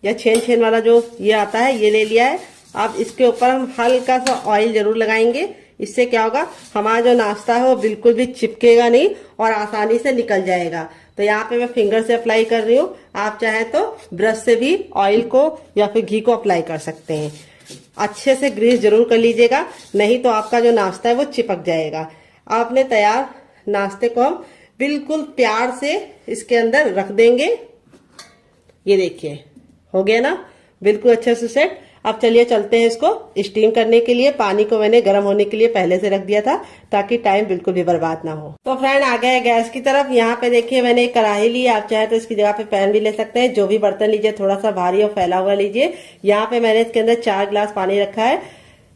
या छेन छेन वाला जो ये आता है ये ले लिया है। अब इसके ऊपर हम हल्का सा ऑयल जरूर लगाएंगे। इससे क्या होगा, हमारा जो नाश्ता है वो बिल्कुल भी चिपकेगा नहीं और आसानी से निकल जाएगा। तो यहाँ पे मैं फिंगर से अप्लाई कर रही हूँ। आप चाहे तो ब्रश से भी ऑयल को या फिर घी को अप्लाई कर सकते हैं। अच्छे से ग्रीस जरूर कर लीजिएगा, नहीं तो आपका जो नाश्ता है वो चिपक जाएगा। आपने तैयार नाश्ते को हम बिल्कुल प्यार से इसके अंदर रख देंगे। ये देखिए, हो गया ना बिल्कुल अच्छे से सेट। अब चलिए चलते हैं इसको स्टीम करने के लिए। पानी को मैंने गर्म होने के लिए पहले से रख दिया था ताकि टाइम बिल्कुल भी बर्बाद ना हो। तो फ्रेंड आ गया है गैस की तरफ। यहाँ पे देखिए मैंने एक कढ़ाई ली। आप चाहे तो इसकी जगह पे पैन भी ले सकते हैं। जो भी बर्तन लीजिए थोड़ा सा भारी और फैला हुआ लीजिए। यहाँ पे मैंने इसके अंदर 4 गिलास पानी रखा है,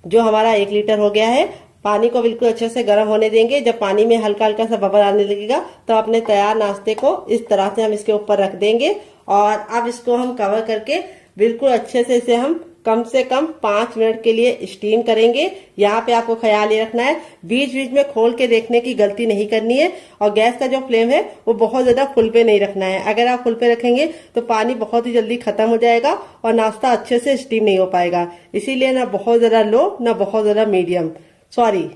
जो हमारा 1 लीटर हो गया है। पानी को बिल्कुल अच्छे से गर्म होने देंगे। जब पानी में हल्का हल्का सा बबल आने लगेगा तो अपने तैयार नाश्ते को इस तरह से हम इसके ऊपर रख देंगे। और अब इसको हम कवर करके बिल्कुल अच्छे से इसे हम कम से कम 5 मिनट के लिए स्टीम करेंगे। यहाँ पे आपको ख्याल ये रखना है, बीच बीच में खोल के देखने की गलती नहीं करनी है। और गैस का जो फ्लेम है वो बहुत ज्यादा फुल पे नहीं रखना है। अगर आप फुल पे रखेंगे तो पानी बहुत ही जल्दी खत्म हो जाएगा और नाश्ता अच्छे से स्टीम नहीं हो पाएगा। इसीलिए ना बहुत ज्यादा लो, ना बहुत ज्यादा मीडियम,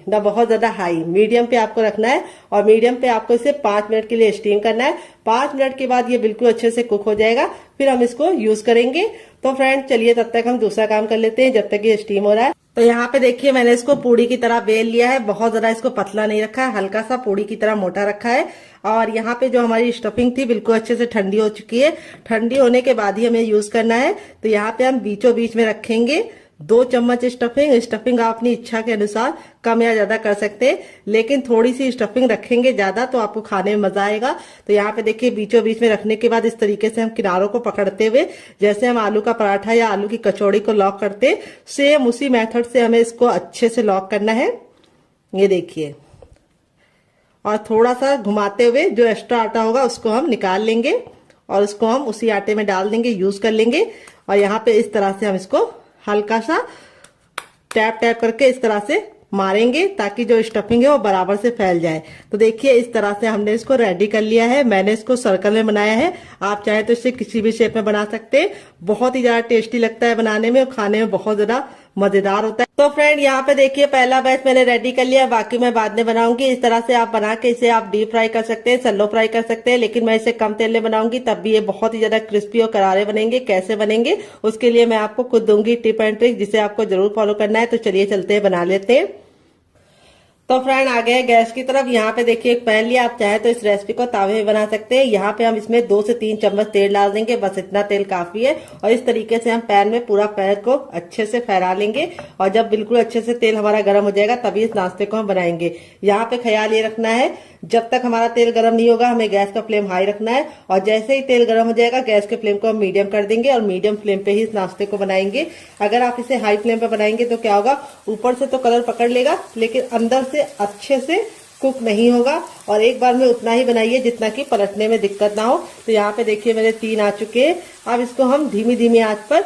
ना बहुत ज्यादा हाई, मीडियम पे आपको रखना है। और मीडियम पे आपको इसे 5 मिनट के लिए स्टीम करना है। 5 मिनट के बाद ये बिल्कुल अच्छे से कुक हो जाएगा, फिर हम इसको यूज करेंगे। तो फ्रेंड चलिए तब तक हम दूसरा काम कर लेते हैं जब तक ये स्टीम हो रहा है। तो यहाँ पे देखिए मैंने इसको पूड़ी की तरह बेल लिया है। बहुत ज्यादा इसको पतला नहीं रखा है, हल्का सा पूड़ी की तरह मोटा रखा है। और यहाँ पे जो हमारी स्टफिंग थी बिल्कुल अच्छे से ठंडी हो चुकी है। ठंडी होने के बाद ही हमें यूज करना है। तो यहाँ पे हम बीचों बीच में रखेंगे 2 चम्मच स्टफिंग आप अपनी इच्छा के अनुसार कम या ज्यादा कर सकते हैं, लेकिन थोड़ी सी स्टफिंग रखेंगे ज्यादा तो आपको खाने में मजा आएगा। तो यहाँ पे देखिए बीचों बीच में रखने के बाद इस तरीके से हम किनारों को पकड़ते हुए, जैसे हम आलू का पराठा या आलू की कचौड़ी को लॉक करते, सेम उसी मेथड से हमें इसको अच्छे से लॉक करना है। ये देखिए, और थोड़ा सा घुमाते हुए जो एक्स्ट्रा आटा होगा उसको हम निकाल लेंगे और उसको हम उसी आटे में डाल देंगे, यूज कर लेंगे। और यहाँ पे इस तरह से हम इसको हल्का सा टैप टैप करके इस तरह से मारेंगे ताकि जो स्टफिंग है वो बराबर से फैल जाए। तो देखिए इस तरह से हमने इसको रेडी कर लिया है। मैंने इसको सर्कल में बनाया है, आप चाहे तो इसे किसी भी शेप में बना सकते हैं। बहुत ही ज्यादा टेस्टी लगता है बनाने में और खाने में बहुत ज्यादा मजेदार होता है। तो फ्रेंड यहाँ पे देखिए पहला बैच मैंने रेडी कर लिया, बाकी मैं बाद में बनाऊंगी। इस तरह से आप बना के इसे आप डीप फ्राई कर सकते हैं, सैलो फ्राई कर सकते हैं, लेकिन मैं इसे कम तेल में बनाऊंगी, तब भी ये बहुत ही ज्यादा क्रिस्पी और करारे बनेंगे। कैसे बनेंगे उसके लिए मैं आपको खुद दूंगी टिप एंड ट्रिक, जिसे आपको जरूर फॉलो करना है। तो चलिए चलते हैं, बना लेते हैं। तो फ्रेंड आ गए गैस की तरफ। यहाँ पे देखिए एक पैन लिया, आप चाहे तो इस रेसिपी को तावे में बना सकते हैं। यहाँ पे हम इसमें 2 से 3 चम्मच तेल डाल देंगे, बस इतना तेल काफी है। और इस तरीके से हम पैन में पूरा पैन को अच्छे से फैला लेंगे, और जब बिल्कुल अच्छे से तेल हमारा गर्म हो जाएगा तभी इस नाश्ते को हम बनाएंगे। यहाँ पे ख्याल ये रखना है, जब तक हमारा तेल गर्म नहीं होगा हमें गैस का फ्लेम हाई रखना है, और जैसे ही तेल गर्म हो जाएगा गैस के फ्लेम को हम मीडियम कर देंगे, और मीडियम फ्लेम पे ही इस नाश्ते को बनाएंगे। अगर आप इसे हाई फ्लेम पे बनाएंगे तो क्या होगा, ऊपर से तो कलर पकड़ लेगा लेकिन अंदर से अच्छे से कुक नहीं होगा। और एक बार में उतना ही बनाइए जितना कि पलटने में दिक्कत ना हो। तो यहाँ पे देखिए मेरे 3 आ चुके हैं। अब इसको हम धीमी धीमी आंच पर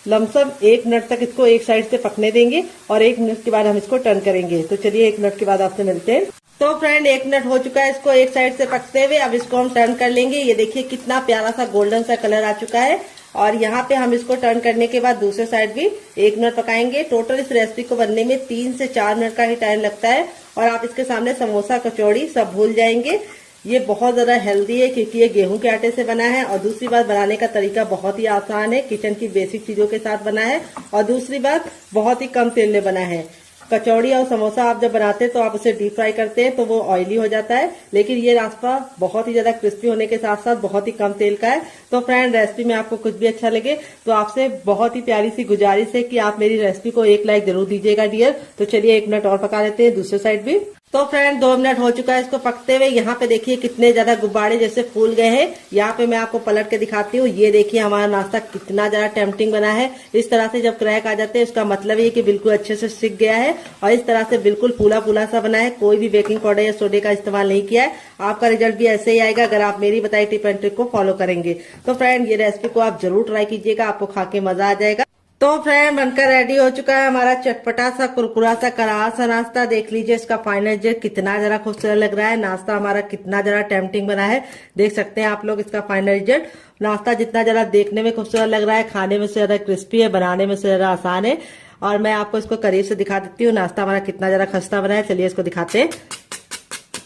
लमसम 1 मिनट तक इसको एक साइड से पकने देंगे, और 1 मिनट के बाद हम इसको टर्न करेंगे। तो चलिए 1 मिनट के बाद आपसे मिलते हैं। तो फ्रेंड 1 मिनट हो चुका है इसको एक साइड से पकते हुए। अब इसको हम टर्न कर लेंगे। ये देखिए कितना प्यारा सा गोल्डन सा कलर आ चुका है, और यहाँ पे हम इसको टर्न करने के बाद दूसरे साइड भी 1 मिनट पकाएंगे। टोटल इस रेसिपी को बनने में 3 से 4 मिनट का ही टाइम लगता है, और आप इसके सामने समोसा कचौड़ी सब भूल जाएंगे। ये बहुत ज्यादा हेल्दी है क्योंकि ये गेहूं के आटे से बना है, और दूसरी बात बनाने का तरीका बहुत ही आसान है, किचन की बेसिक चीजों के साथ बना है, और दूसरी बात बहुत ही कम तेल में बना है। कचौड़ी और समोसा आप जब बनाते हैं तो आप उसे डीप फ्राई करते हैं तो वो ऑयली हो जाता है, लेकिन ये नाश्ता बहुत ही ज्यादा क्रिस्पी होने के साथ साथ बहुत ही कम तेल का है। तो फ्रेंड रेसिपी में आपको कुछ भी अच्छा लगे तो आपसे बहुत ही प्यारी सी गुजारिश है कि आप मेरी रेसिपी को 1 लाइक जरूर दीजिएगा डियर। तो चलिए 1 मिनट और पका लेते हैं दूसरे साइड भी। तो फ्रेंड 2 मिनट हो चुका है इसको पकते हुए। यहाँ पे देखिए कितने ज्यादा गुब्बारे जैसे फूल गए हैं। यहाँ पे मैं आपको पलट के दिखाती हूँ। ये देखिए हमारा नाश्ता कितना ज्यादा टेम्पटिंग बना है। इस तरह से जब क्रैक आ जाते हैं उसका मतलब ये कि बिल्कुल अच्छे से सिक गया है, और इस तरह से बिल्कुल फूला फूला सा बना है। कोई भी बेकिंग पाउडर या सोडे का इस्तेमाल नहीं किया है। आपका रिजल्ट भी ऐसे ही आएगा अगर आप मेरी बताई टिप एंड ट्रिक को फॉलो करेंगे। तो फ्रेंड ये रेसिपी को आप जरूर ट्राई कीजिएगा, आपको खा के मजा आ जाएगा। तो फ्रेंड बनकर रेडी हो चुका है हमारा चटपटा सा कुरकुरा सा करारा सा नाश्ता। देख लीजिए इसका फाइनल रिजल्ट कितना जरा खूबसूरत लग रहा है। नाश्ता हमारा कितना जरा टेम्पटिंग बना है, देख सकते हैं आप लोग इसका फाइनल रिजल्ट। नाश्ता जितना जरा देखने में खूबसूरत लग रहा है, खाने में से ज्यादा क्रिस्पी है, बनाने में से ज्यादा आसान है। और मैं आपको इसको करीब से दिखा देती हूँ नाश्ता हमारा कितना जरा खस्ता बना है। चलिए इसको दिखाते हैं।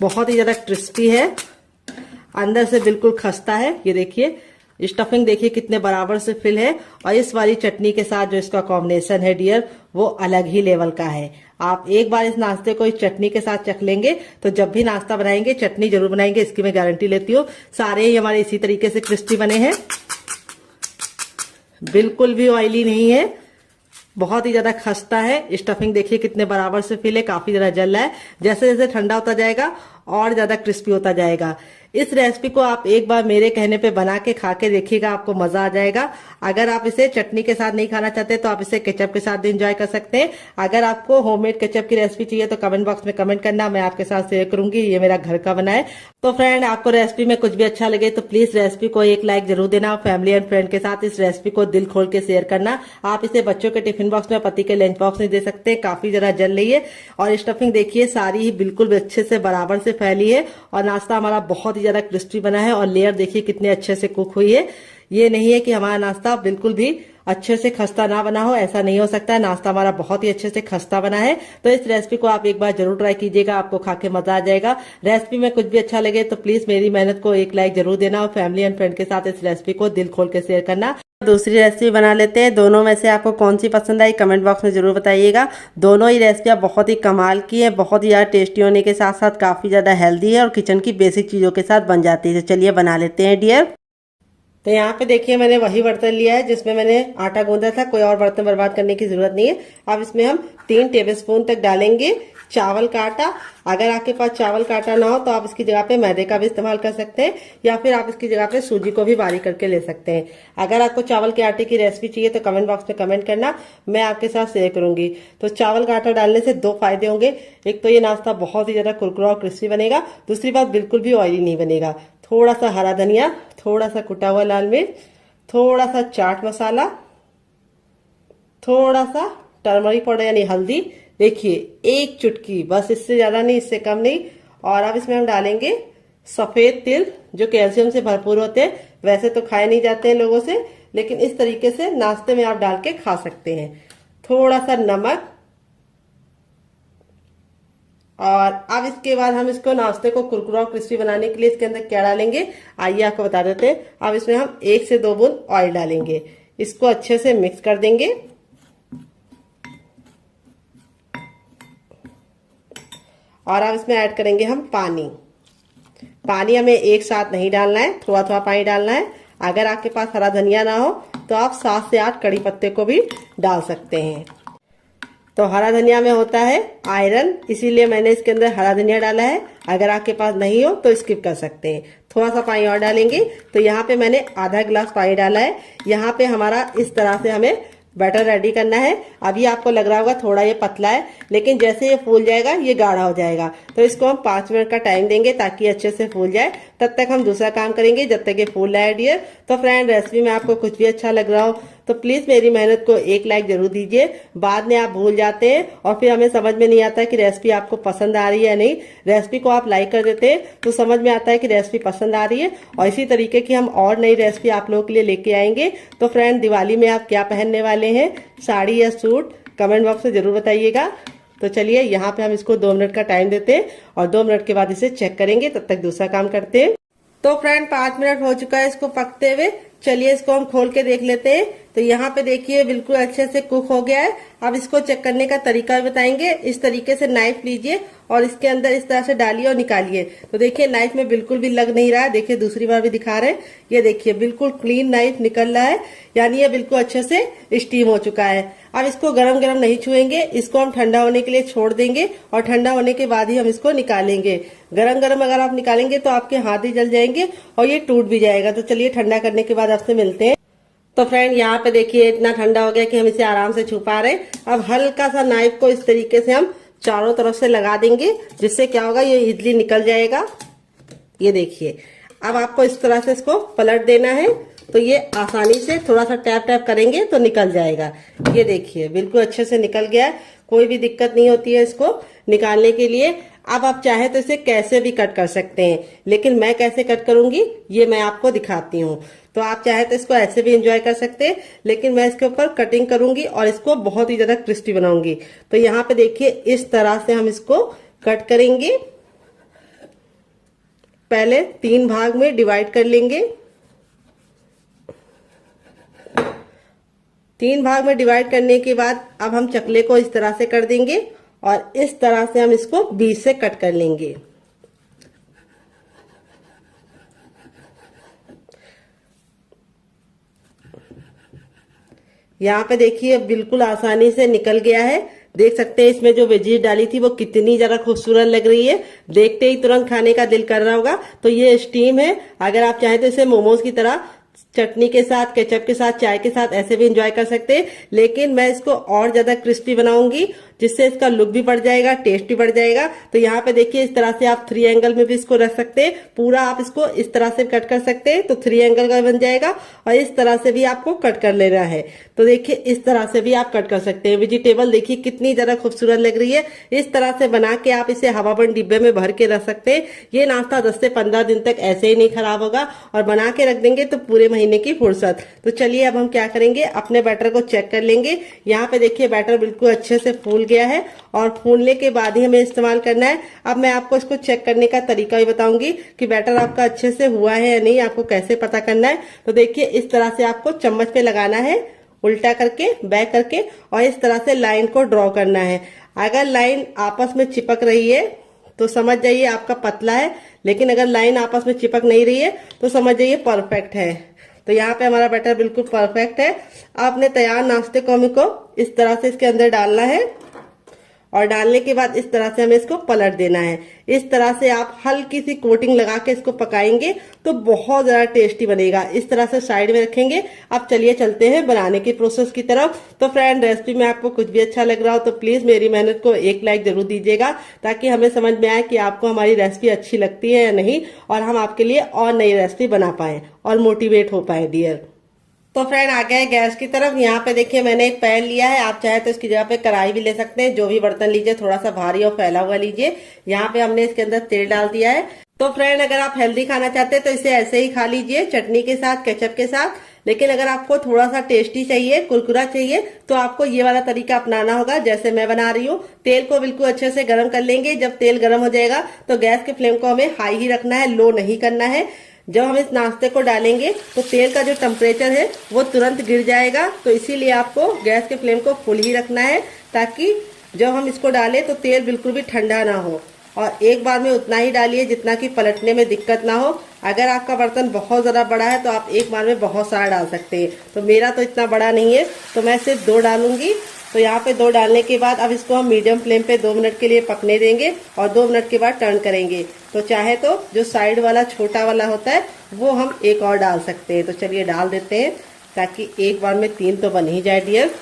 बहुत ही ज्यादा क्रिस्पी है, अंदर से बिल्कुल खस्ता है। ये देखिए स्टफिंग देखिए कितने बराबर से फिल है, और इस वाली चटनी के साथ जो इसका कॉम्बिनेशन है डियर वो अलग ही लेवल का है। आप एक बार इस नाश्ते को इस चटनी के साथ चख लेंगे तो जब भी नाश्ता बनाएंगे चटनी जरूर बनाएंगे, इसकी मैं गारंटी लेती हूँ। सारे ही हमारे इसी तरीके से क्रिस्पी बने हैं, बिल्कुल भी ऑयली नहीं है, बहुत ही ज्यादा खस्ता है। स्टफिंग देखिए कितने बराबर से फिल है, काफी ज्यादा जल रहा है। जैसे जैसे ठंडा होता जाएगा और ज्यादा क्रिस्पी होता जाएगा। इस रेसिपी को आप एक बार मेरे कहने पे बना के खा के देखिएगा, आपको मजा आ जाएगा। अगर आप इसे चटनी के साथ नहीं खाना चाहते तो आप इसे केचप के साथ भी एंजॉय कर सकते हैं। अगर आपको होममेड केचप की रेसिपी चाहिए तो कमेंट बॉक्स में कमेंट करना, मैं आपके साथ शेयर करूंगी। ये मेरा घर का बना है। तो फ्रेंड आपको रेसिपी में कुछ भी अच्छा लगे तो प्लीज रेसिपी को 1 लाइक जरूर देना। फैमिली एंड फ्रेंड के साथ इस रेसिपी को दिल खोल के शेयर करना। आप इसे बच्चों के टिफिन बॉक्स में, पति के लंच बॉक्स में दे सकते हैं। काफी जरा जल रही है, और स्टफिंग देखिए सारी ही बिल्कुल अच्छे से बराबर से फैली है, और नाश्ता हमारा बहुत ही ज्यादा क्रिस्पी बना है, और लेयर देखिए कितने अच्छे से कुक हुई है। ये नहीं है कि हमारा नाश्ता बिल्कुल भी अच्छे से खस्ता ना बना हो, ऐसा नहीं हो सकता। नाश्ता हमारा बहुत ही अच्छे से खस्ता बना है। तो इस रेसिपी को आप एक बार जरूर ट्राई कीजिएगा, आपको खा के मजा आ जाएगा। रेसिपी में कुछ भी अच्छा लगे तो प्लीज मेरी मेहनत को 1 लाइक जरूर देना, और फैमिली एंड फ्रेंड के साथ इस रेसिपी को दिल खोल के शेयर करना। दूसरी रेसिपी बना लेते हैं। दोनों में से आपको कौन सी पसंद आई कमेंट बॉक्स में जरूर बताइएगा। दोनों ही रेसिपियाँ बहुत ही कमाल की है, बहुत ही ज्यादा टेस्टी होने के साथ साथ काफी ज्यादा हेल्दी है, और किचन की बेसिक चीजों के साथ बन जाती है। तो चलिए बना लेते हैं डियर। तो यहाँ पे देखिए मैंने वही बर्तन लिया है जिसमें मैंने आटा गूंदा था, कोई और बर्तन बर्बाद करने की जरूरत नहीं है। अब इसमें हम 3 टेबलस्पून तक डालेंगे चावल का आटा। अगर आपके पास चावल का आटा ना हो तो आप इसकी जगह पे मैदे का भी इस्तेमाल कर सकते हैं, या फिर आप इसकी जगह पे सूजी को भी बारीक करके ले सकते हैं। अगर आपको चावल के आटे की रेसिपी चाहिए तो कमेंट बॉक्स में कमेंट करना, मैं आपके साथ शेयर करूंगी। तो चावल का आटा डालने से 2 फायदे होंगे। एक तो ये नाश्ता बहुत ही ज्यादा कुरकुरा और क्रिस्पी बनेगा, दूसरी बात बिल्कुल भी ऑयली नहीं बनेगा। थोड़ा सा हरा धनिया, थोड़ा सा कुटा हुआ लाल मिर्च, थोड़ा सा चाट मसाला, थोड़ा सा टर्मरिक पाउडर यानी हल्दी, देखिए 1 चुटकी, बस इससे ज्यादा नहीं, इससे कम नहीं। और अब इसमें हम डालेंगे सफेद तिल जो कैल्शियम से भरपूर होते हैं। वैसे तो खाए नहीं जाते हैं लोगों से, लेकिन इस तरीके से नाश्ते में आप डाल के खा सकते हैं। थोड़ा सा नमक, और अब इसके बाद हम इसको नाश्ते को कुरकुरा और क्रिस्पी बनाने के लिए इसके अंदर क्या डालेंगे आइए आपको बता देते हैं। अब इसमें हम 1 से 2 बूंद ऑयल डालेंगे, इसको अच्छे से मिक्स कर देंगे। और अब इसमें ऐड करेंगे हम पानी। पानी हमें एक साथ नहीं डालना है, थोड़ा थोड़ा पानी डालना है। अगर आपके पास हरा धनिया ना हो तो आप 7 से 8 कड़ी पत्ते को भी डाल सकते हैं। तो हरा धनिया में होता है आयरन, इसीलिए मैंने इसके अंदर हरा धनिया डाला है। अगर आपके पास नहीं हो तो स्किप कर सकते हैं। थोड़ा सा पानी और डालेंगे। तो यहाँ पे मैंने आधा गिलास पानी डाला है। यहाँ पे हमारा इस तरह से हमें बैटर रेडी करना है। अभी आपको लग रहा होगा थोड़ा ये पतला है, लेकिन जैसे ये फूल जाएगा ये गाढ़ा हो जाएगा। तो इसको हम 5 मिनट का टाइम देंगे ताकि अच्छे से फूल जाए। तब तक हम दूसरा काम करेंगे जब तक ये फूल रहा है डियर। तो फ्रेंड, रेसिपी में आपको कुछ भी अच्छा लग रहा हो तो प्लीज मेरी मेहनत को एक लाइक जरूर दीजिए। बाद में आप भूल जाते हैं और फिर हमें समझ में नहीं आता कि रेसिपी आपको पसंद आ रही है या नहीं। रेसिपी को आप लाइक कर देते हैं तो समझ में आता है कि रेसिपी पसंद आ रही है। और इसी तरीके की हम और नई रेसिपी आप लोगों के लिए लेके आएंगे। तो फ्रेंड, दिवाली में आप क्या पहनने वाले हैं, साड़ी या सूट, कमेंट बॉक्स में जरूर बताइएगा। तो चलिए यहाँ पे हम इसको 2 मिनट का टाइम देते हैं और 2 मिनट के बाद इसे चेक करेंगे। तब तक दूसरा काम करते हैं। तो फ्रेंड, 5 मिनट हो चुका है इसको पकते हुए। चलिए इसको हम खोल के देख लेते हैं। तो यहाँ पे देखिए बिल्कुल अच्छे से कुक हो गया है। अब इसको चेक करने का तरीका भी बताएंगे। इस तरीके से नाइफ लीजिए और इसके अंदर इस तरह से डालिए और निकालिए। तो देखिए नाइफ में बिल्कुल भी लग नहीं रहा है। देखिए दूसरी बार भी दिखा रहे हैं, ये देखिए बिल्कुल क्लीन नाइफ निकल रहा है, यानी ये बिल्कुल अच्छे से स्टीम हो चुका है। अब इसको गरम गरम नहीं छुएंगे, इसको हम ठंडा होने के लिए छोड़ देंगे और ठंडा होने के बाद ही हम इसको निकालेंगे। गरम गरम अगर आप निकालेंगे तो आपके हाथ ही जल जाएंगे और ये टूट भी जाएगा। तो चलिए ठंडा करने के बाद आपसे मिलते हैं। तो फ्रेंड, यहाँ पे देखिए इतना ठंडा हो गया कि हम इसे आराम से छू पा रहे हैं। अब हल्का सा नाइफ को इस तरीके से हम चारों तरफ से लगा देंगे, जिससे क्या होगा ये इजली निकल जाएगा। ये देखिए, अब आपको इस तरह से इसको पलट देना है। तो ये आसानी से थोड़ा सा टैप टैप करेंगे तो निकल जाएगा। ये देखिए बिल्कुल अच्छे से निकल गया है, कोई भी दिक्कत नहीं होती है इसको निकालने के लिए। अब आप चाहे तो इसे कैसे भी कट कर सकते हैं, लेकिन मैं कैसे कट करूंगी ये मैं आपको दिखाती हूँ। तो आप चाहे तो इसको ऐसे भी एंजॉय कर सकते हैं, लेकिन मैं इसके ऊपर कटिंग करूंगी और इसको बहुत ही ज्यादा क्रिस्पी बनाऊंगी। तो यहाँ पे देखिए इस तरह से हम इसको कट करेंगे। पहले 3 भाग में डिवाइड कर लेंगे। 3 भाग में डिवाइड करने के बाद अब हम चकले को इस तरह से कर देंगे और इस तरह से हम इसको बीच से कट कर लेंगे। यहाँ पे देखिए बिल्कुल आसानी से निकल गया है। देख सकते हैं इसमें जो वेजीज डाली थी वो कितनी ज्यादा खूबसूरत लग रही है। देखते ही तुरंत खाने का दिल कर रहा होगा। तो ये स्टीम है। अगर आप चाहें तो इसे मोमोज की तरह चटनी के साथ, केचप के साथ, चाय के साथ ऐसे भी एंजॉय कर सकते हैं, लेकिन मैं इसको और ज्यादा क्रिस्पी बनाऊंगी, जिससे इसका लुक भी बढ़ जाएगा, टेस्ट भी बढ़ जाएगा। तो यहाँ पे देखिए इस तरह से आप 3 एंगल में भी इसको रख सकते हैं। पूरा आप इसको इस तरह से कट कर सकते हैं तो 3 एंगल का बन जाएगा, और इस तरह से भी आपको कट कर लेना है। तो देखिए इस तरह से भी आप कट कर सकते हैं। वेजिटेबल देखिए कितनी ज्यादा खूबसूरत लग रही है। इस तरह से बना के आप इसे हवाबंद डिब्बे में भर के रख सकते हैं। ये नाश्ता 10 से 15 दिन तक ऐसे ही नहीं खराब होगा, और बना के रख देंगे तो पूरे महीने की फुर्सत। तो चलिए अब हम क्या करेंगे, अपने बैटर को चेक कर लेंगे। यहाँ पे देखिए बैटर बिल्कुल अच्छे से फूल गया है, और फूलने के बाद ही हमें इस्तेमाल करना है। अब मैं आपको इसको चेक करने का तरीका भी बताऊंगी कि बैटर आपका अच्छे से हुआ है या नहीं, आपको कैसे पता करना है। तो देखिए इस तरह से आपको चम्मच पे लगाना है, उल्टा करके, बैक करके, और इस तरह से लाइन को ड्रॉ करना है। अगर लाइन आपस में चिपक रही है तो समझ जाइए आपका पतला है, लेकिन अगर लाइन आपस में चिपक नहीं रही है तो समझ जाइए परफेक्ट है। तो यहाँ पे हमारा बैटर बिल्कुल परफेक्ट है। आपने तैयार नाश्ते को हमको इस तरह से इसके अंदर डालना है, और डालने के बाद इस तरह से हमें इसको पलट देना है। इस तरह से आप हल्की सी कोटिंग लगा के इसको पकाएंगे तो बहुत ज्यादा टेस्टी बनेगा। इस तरह से साइड में रखेंगे। अब चलिए चलते हैं बनाने की प्रोसेस की तरफ। तो फ्रेंड, रेसिपी में आपको कुछ भी अच्छा लग रहा हो तो प्लीज मेरी मेहनत को एक लाइक जरूर दीजिएगा, ताकि हमें समझ में आए कि आपको हमारी रेसिपी अच्छी लगती है या नहीं, और हम आपके लिए और नई रेसिपी बना पाए और मोटिवेट हो पाए डियर। तो फ्रेंड आ गए गैस की तरफ। यहाँ पे देखिए मैंने एक पैन लिया है, आप चाहे तो इसकी जगह पे कढ़ाई भी ले सकते हैं। जो भी बर्तन लीजिए थोड़ा सा भारी और फैला हुआ लीजिए। यहाँ पे हमने इसके अंदर तेल डाल दिया है। तो फ्रेंड, अगर आप हेल्दी खाना चाहते हैं तो इसे ऐसे ही खा लीजिए, चटनी के साथ, केचप के साथ। लेकिन अगर आपको थोड़ा सा टेस्टी चाहिए, कुरकुरा चाहिए, तो आपको ये वाला तरीका अपनाना होगा जैसे मैं बना रही हूँ। तेल को बिल्कुल अच्छे से गर्म कर लेंगे। जब तेल गर्म हो जाएगा तो गैस के फ्लेम को हमें हाई ही रखना है, लो नहीं करना है। जब हम इस नाश्ते को डालेंगे तो तेल का जो टेम्परेचर है वो तुरंत गिर जाएगा, तो इसीलिए आपको गैस के फ्लेम को फुल ही रखना है, ताकि जब हम इसको डालें तो तेल बिल्कुल भी ठंडा ना हो। और एक बार में उतना ही डालिए जितना कि पलटने में दिक्कत ना हो। अगर आपका बर्तन बहुत ज़्यादा बड़ा है तो आप एक बार में बहुत सारा डाल सकते हैं। तो मेरा तो इतना बड़ा नहीं है, तो मैं सिर्फ 2 डालूंगी। तो यहाँ पे 2 डालने के बाद अब इसको हम मीडियम फ्लेम पे 2 मिनट के लिए पकने देंगे और 2 मिनट के बाद टर्न करेंगे। तो चाहे तो जो साइड वाला छोटा वाला होता है वो हम एक और डाल सकते हैं। तो चलिए डाल देते हैं, ताकि एक बार में 3 तो बन ही जाए डियर।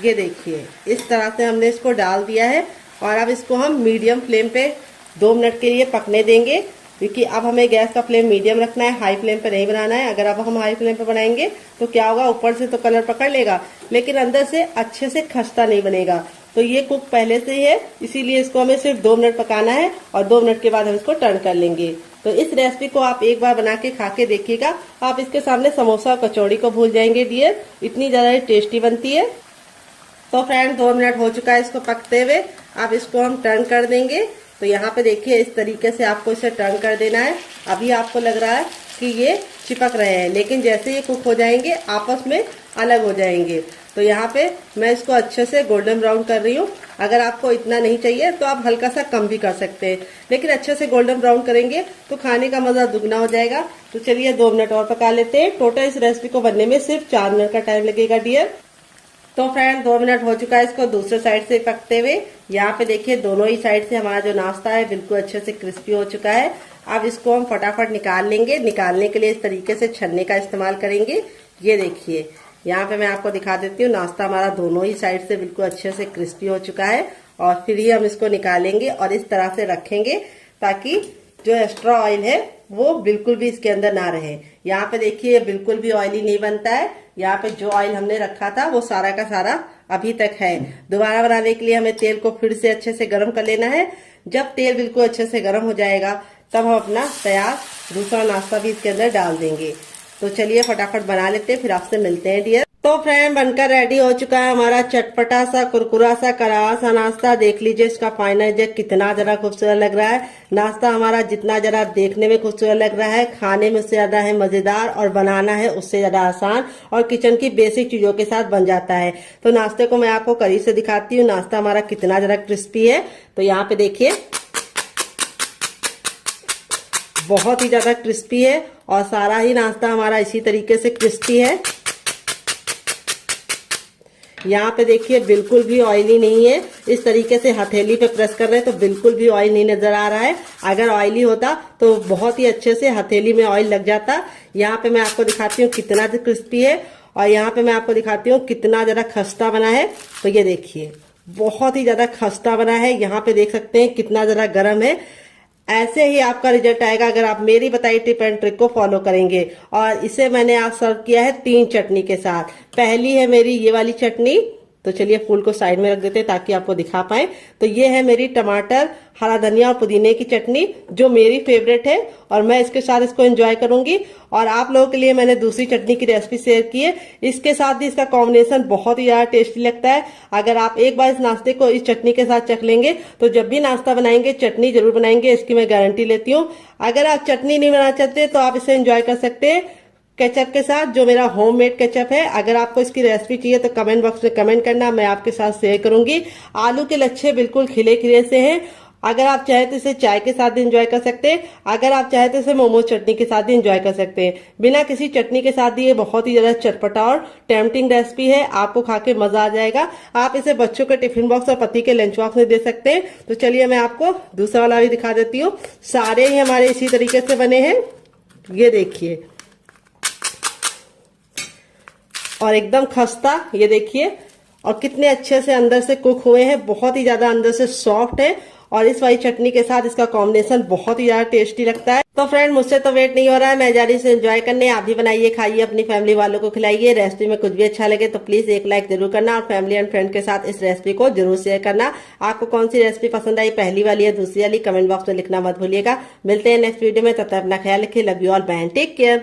ये देखिए इस तरह से हमने इसको डाल दिया है और अब इसको हम मीडियम फ्लेम पे 2 मिनट के लिए पकने देंगे, क्योंकि अब हमें गैस का फ्लेम मीडियम रखना है, हाई फ्लेम पे नहीं बनाना है। अगर अब हम हाई फ्लेम पे बनाएंगे तो क्या होगा, ऊपर से तो कलर पकड़ लेगा लेकिन अंदर से अच्छे से खस्ता नहीं बनेगा। तो ये कुक पहले से ही है, इसीलिए इसको हमें सिर्फ 2 मिनट पकाना है और 2 मिनट के बाद हम इसको टर्न कर लेंगे। तो इस रेसिपी को आप एक बार बना के खा के देखिएगा, आप इसके सामने समोसा और कचौड़ी को भूल जाएंगे डियर, इतनी ज्यादा टेस्टी बनती है। तो फ्रेंड 2 मिनट हो चुका है इसको पकते हुए, अब इसको हम टर्न कर देंगे। तो यहाँ पे देखिए इस तरीके से आपको इसे टर्न कर देना है। अभी आपको लग रहा है कि ये चिपक रहे हैं, लेकिन जैसे ये कुक हो जाएंगे आपस में अलग हो जाएंगे। तो यहाँ पे मैं इसको अच्छे से गोल्डन ब्राउन कर रही हूँ। अगर आपको इतना नहीं चाहिए तो आप हल्का सा कम भी कर सकते हैं, लेकिन अच्छे से गोल्डन ब्राउन करेंगे तो खाने का मजा दुगना हो जाएगा। तो चलिए 2 मिनट और पका लेते हैं। टोटल इस रेसिपी को बनने में सिर्फ 4 मिनट का टाइम लगेगा डियर। तो फ्रेंड 2 मिनट हो चुका है इसको दूसरे साइड से पकते हुए। यहाँ पे देखिए दोनों ही साइड से हमारा जो नाश्ता है बिल्कुल अच्छे से क्रिस्पी हो चुका है। अब इसको हम फटाफट निकाल लेंगे। निकालने के लिए इस तरीके से छन्ने का इस्तेमाल करेंगे। ये देखिए यहाँ पे मैं आपको दिखा देती हूँ, नाश्ता हमारा दोनों ही साइड से बिल्कुल अच्छे से क्रिस्पी हो चुका है। और फिर ही हम इसको निकालेंगे और इस तरह से रखेंगे ताकि जो एक्स्ट्रा ऑयल है वो बिल्कुल भी इसके अंदर ना रहे। यहाँ पे देखिए बिल्कुल भी ऑयली नहीं बनता है। यहाँ पे जो ऑयल हमने रखा था वो सारा का सारा अभी तक है। दोबारा बनाने के लिए हमें तेल को फिर से अच्छे से गर्म कर लेना है। जब तेल बिल्कुल अच्छे से गर्म हो जाएगा तब हम अपना तैयार दूसरा नाश्ता भी इसके अंदर डाल देंगे। तो चलिए फटाफट बना लेते हैं, फिर आपसे मिलते हैं डियर। तो फ्रेंड बनकर रेडी हो चुका है हमारा चटपटा सा कुरकुरा सा करारा सा नाश्ता। देख लीजिए इसका फाइनल जग कितना जरा खूबसूरत लग रहा है। नाश्ता हमारा जितना जरा देखने में खूबसूरत लग रहा है, खाने में उससे ज्यादा है मजेदार और बनाना है उससे ज्यादा आसान और किचन की बेसिक चीजों के साथ बन जाता है। तो नाश्ते को मैं आपको करीब से दिखाती हूँ, नाश्ता हमारा कितना जरा क्रिस्पी है। तो यहाँ पे देखिए बहुत ही ज्यादा क्रिस्पी है और सारा ही नाश्ता हमारा इसी तरीके से क्रिस्पी है। यहाँ पे देखिए बिल्कुल भी ऑयली नहीं है। इस तरीके से हथेली पे प्रेस कर रहे हैं तो बिल्कुल भी ऑयल नहीं नजर आ रहा है। अगर ऑयली होता तो बहुत ही अच्छे से हथेली में ऑयल लग जाता। यहाँ पे मैं आपको दिखाती हूँ कितना क्रिस्पी है और यहाँ पे मैं आपको दिखाती हूँ कितना जरा खस्ता बना है। तो ये देखिए बहुत ही ज्यादा खस्ता बना है। यहाँ पे देख सकते हैं कितना जरा गर्म है। ऐसे ही आपका रिजल्ट आएगा अगर आप मेरी बताई टिप एंड ट्रिक को फॉलो करेंगे। और इसे मैंने आज सर्व किया है 3 चटनी के साथ। पहली है मेरी ये वाली चटनी, तो चलिए फूल को साइड में रख देते हैं ताकि आपको दिखा पाए। तो ये है मेरी टमाटर, हरा धनिया और पुदीने की चटनी जो मेरी फेवरेट है और मैं इसके साथ इसको एंजॉय करूंगी। और आप लोगों के लिए मैंने दूसरी चटनी की रेसिपी शेयर की है, इसके साथ भी इसका कॉम्बिनेशन बहुत ही ज्यादा टेस्टी लगता है। अगर आप एक बार इस नाश्ते को इस चटनी के साथ चख लेंगे तो जब भी नाश्ता बनाएंगे चटनी जरूर बनाएंगे, इसकी मैं गारंटी लेती हूँ। अगर आप चटनी नहीं बनाना चाहते तो आप इसे एंजॉय कर सकते हैं केचप के साथ, जो मेरा होममेड केचप है। अगर आपको इसकी रेसिपी चाहिए तो कमेंट बॉक्स में कमेंट करना, मैं आपके साथ शेयर करूंगी। आलू के लच्छे बिल्कुल खिले खिले से हैं। अगर आप चाहे तो इसे चाय के साथ भी एंजॉय कर सकते हैं, अगर आप चाहे तो इसे मोमोज चटनी के साथ भी एंजॉय कर सकते हैं। बिना किसी चटनी के साथ भी ये बहुत ही ज्यादा चटपटा और टेम्पटिंग रेसिपी है, आपको खा के मजा आ जाएगा। आप इसे बच्चों के टिफिन बॉक्स और पति के लंच बॉक्स में दे सकते हैं। तो चलिए मैं आपको दूसरा वाला भी दिखा देती हूँ। सारे ही हमारे इसी तरीके से बने हैं, ये देखिए, और एकदम खस्ता, ये देखिए, और कितने अच्छे से अंदर से कुक हुए हैं, बहुत ही ज्यादा अंदर से सॉफ्ट है। और इस वाली चटनी के साथ इसका कॉम्बिनेशन बहुत ही ज्यादा टेस्टी लगता है। तो फ्रेंड मुझसे तो वेट नहीं हो रहा है, मैं जा रही हूँ एंजॉय करने। आप भी बनाइए, खाइए, अपनी फैमिली वालों को खिलाइए। रेसिपी में कुछ भी अच्छा लगे तो प्लीज एक लाइक जरूर करना और फैमिली एंड फ्रेंड के साथ इस रेसिपी को जरूर शेयर करना। आपको कौन सी रेसिपी पसंद आई, पहली वाली या दूसरी वाली, कमेंट बॉक्स में लिखना मत भूलिएगा। मिलते हैं नेक्स्ट वीडियो में, तब तक अपना ख्याल रखिए। Love you all, bye, take care.